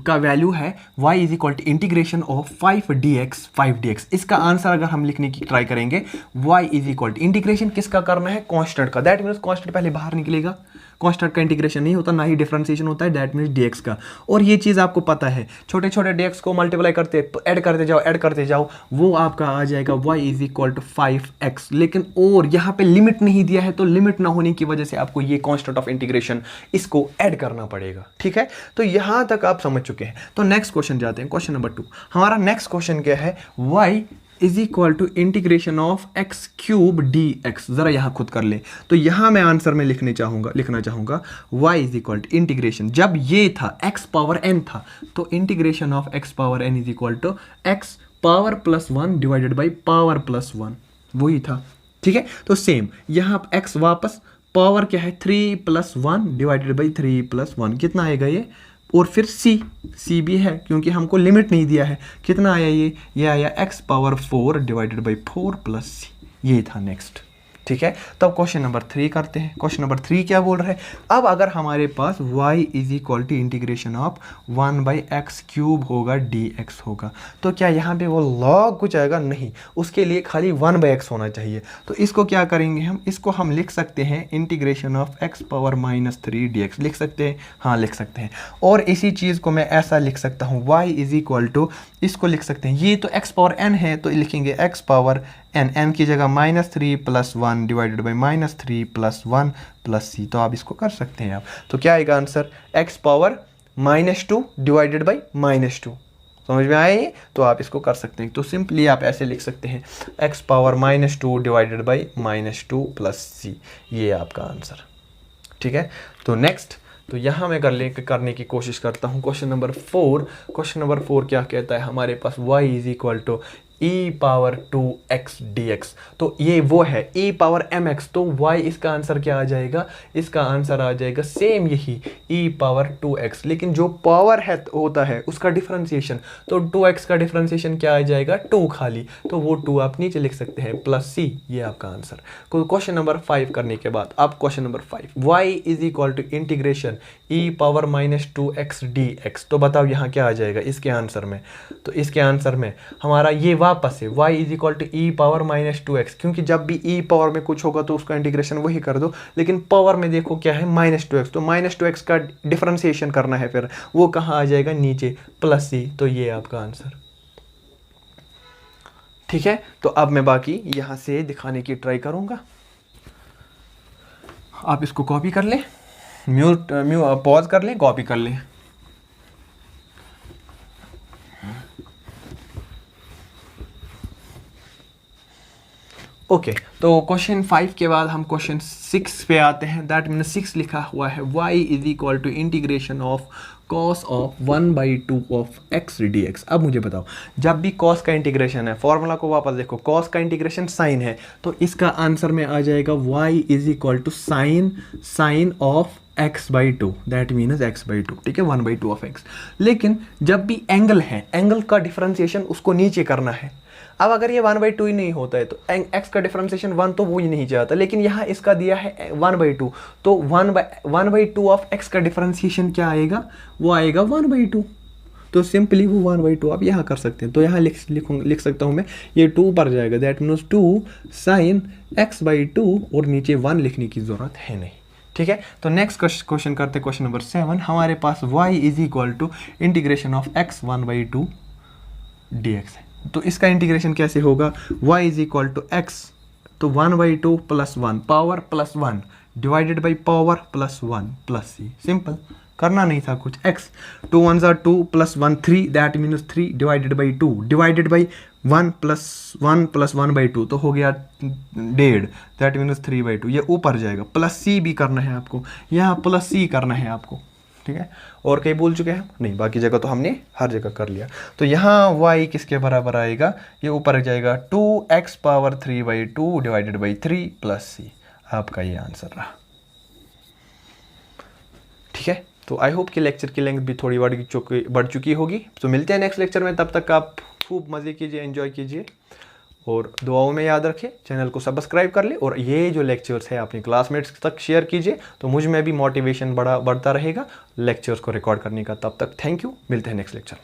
का वैल्यू है y is equal to integration of 5dx। इसका आंसर अगर हम लिखने की ट्राई करेंगे, y is equal to integration किसका करना है, कांस्टेंट का, दैट मीन्स कांस्टेंट पहले बाहर निकलेगा, कांस्टेंट का इंटीग्रेशन नहीं होता, ना ही डिफरेंशिएशन होता है, दैट मीन्स dx का। और ये चीज़ आपको पता है, छोटे छोटे dx को मल्टीप्लाई करते ऐड करते जाओ, वो आपका आ जाएगा y is equal to 5x। लेकिन और यहाँ पे लिमिट नहीं दिया है, तो लिमिट ना होने की वजह से आपको ये कांस्टेंट ऑफ इंटीग्रेशन इसको ऐड करना पड़ेगा, ठीक है। तो यहाँ तक आप समझ चुके हैं। तो नेक्स्ट क्वेश्चन जाते हैं, क्वेश्चन नंबर 2। हमारा नेक्स्ट क्वेश्चन क्या है, y is equal to integration of X cube D X. जरा यहाँ खुद कर ले, तो यहाँ मैं आंसर में लिखना चाहूंगा y is equal to integration, जब ये था x पावर n था, तो integration of x power n is equal to x power plus 1 divided by power plus 1, वही था, ठीक है। तो सेम यहाँ x वापस पावर क्या है 3 प्लस 1 डिवाइडेड बाई 3 प्लस 1, कितना आएगा ये, और फिर c भी है क्योंकि हमको लिमिट नहीं दिया है, कितना आया ये आया x power 4 divided by 4 plus c, ये था नेक्स्ट, ठीक है। तब क्वेश्चन नंबर 3 करते हैं। क्वेश्चन नंबर 3 क्या बोल रहा है, अब अगर हमारे पास y is equal to integration of 1 by X cube होगा dx होगा, तो क्या यहाँ पे वो log कुछ आएगा, नहीं, उसके लिए खाली 1 बाई एक्स होना चाहिए। तो इसको क्या करेंगे हम, इसको हम लिख सकते हैं integration of x power minus 3 dx, लिख सकते हैं, हाँ लिख सकते हैं। और इसी चीज़ को मैं ऐसा लिख सकता हूँ, y इज इक्वल टू, इसको लिख सकते हैं, ये तो x पावर n है, तो लिखेंगे x पावर n की जगह -3 plus 1 divided by -3 plus 1 plus c। तो आप इसको कर सकते हैं आप, तो क्या आएगा answer, x power -2 divided by -2, समझ में आए, तो आप इसको कर सकते हैं। तो सिंपली आप ऐसे लिख सकते हैं x power -2 divided by -2 plus c, ये आपका आंसर, ठीक है। तो नेक्स्ट, तो यहाँ मैं करने की कोशिश करता हूँ क्वेश्चन नंबर 4। क्वेश्चन नंबर 4 क्या कहता है, हमारे पास y is equal to e power 2x dx, तो ये वो है e पावर mx, तो y इसका आंसर क्या आ जाएगा, इसका आंसर आ जाएगा सेम यही e पावर 2x, लेकिन जो पावर है होता है उसका डिफरेंशिएशन, तो 2x का डिफरेंशिएशन क्या आ जाएगा 2 खाली, तो वो 2 आप नीचे लिख सकते हैं प्लस c, ये आपका आंसर। क्वेश्चन नंबर 5 करने के बाद अब question number 5, y is equal to integration e power -2x dx, तो बताओ यहाँ क्या आ जाएगा इसके आंसर में, तो इसके आंसर में हमारा ये वापस से y is equal to E power minus 2x, क्योंकि जब भी ई पावर में कुछ होगा तो उसका इंटीग्रेशन वही कर दो, लेकिन पावर में देखो क्या है -2x, तो -2x का डिफरेंशिएशन करना है, फिर वो कहाँ आ जाएगा नीचे प्लस सी, तो ये आपका आंसर। ठीक है, तो अब मैं बाकी यहाँ से दिखाने की ट्राई करूँगा, आप इसको कॉपी कर लें, म्यूट पॉज कर लें, कॉपी कर लें। ओके तो क्वेश्चन 5 के बाद हम क्वेश्चन 6 पे आते हैं। दैट मीन 6 लिखा हुआ है y is equal to integration of cos of 1/2 of x dx। अब मुझे बताओ, जब भी cos का इंटीग्रेशन है, फॉर्मूला को वापस देखो, cos का इंटीग्रेशन साइन है, तो इसका आंसर में आ जाएगा y is equal to sine of x/2, that means x/2, ठीक है, 1/2 ऑफ x। लेकिन जब भी एंगल है, एंगल का डिफरेंशिएशन उसको नीचे करना है। अब अगर ये 1/2 ही नहीं होता है तो x का डिफरेंशिएशन 1 तो वो ही नहीं चाहता, लेकिन यहाँ इसका दिया है 1/2, तो 1/2 ऑफ x का डिफरेंशिएशन क्या आएगा, वो आएगा 1/2, तो सिंपली वो 1/2 आप यहाँ कर सकते हैं। तो यहाँ लिख सकता हूँ मैं, ये 2 पर जाएगा, दैट मीन्स 2 sin x/2, और नीचे 1 लिखने की जरूरत है नहीं। ठीक है, तो नेक्स्ट क्वेश्चन करते हैं, क्वेश्चन नंबर 7। हमारे पास y is equal to integration of x 1/2 dx है, तो इसका इंटीग्रेशन कैसे होगा, y is equal to x, तो 1/2 plus 1 power plus 1 divided by power plus 1 plus c, simple, करना नहीं था कुछ। x 2 1 ज़ा 2 plus 1 3, that means 3 divided by 2 divided by 1 plus 1/2, तो हो गया 1.5, दैट मीन्स 3/2, ये ऊपर जाएगा। प्लस c भी करना है आपको, यहाँ प्लस c करना है आपको, ठीक है। और कहीं भूल चुके हैं नहीं, बाकी जगह तो हमने हर जगह कर लिया। तो यहाँ y किसके बराबर आएगा, ये ऊपर जाएगा 2x power 3/2 divided by 3 plus c, आपका ये आंसर रहा। ठीक है, तो आई होप कि लेक्चर की लेंथ भी थोड़ी बढ़ चुकी होगी। तो मिलते हैं नेक्स्ट लेक्चर में, तब तक आप खूब मज़े कीजिए, एंजॉय कीजिए, और दुआओं में याद रखें, चैनल को सब्सक्राइब कर ले, और ये जो लेक्चर्स है अपने क्लासमेट्स तक शेयर कीजिए, तो मुझ में भी मोटिवेशन बढ़ता रहेगा लेक्चर्स को रिकॉर्ड करने का। तब तक थैंक यू, मिलते हैं नेक्स्ट लेक्चर।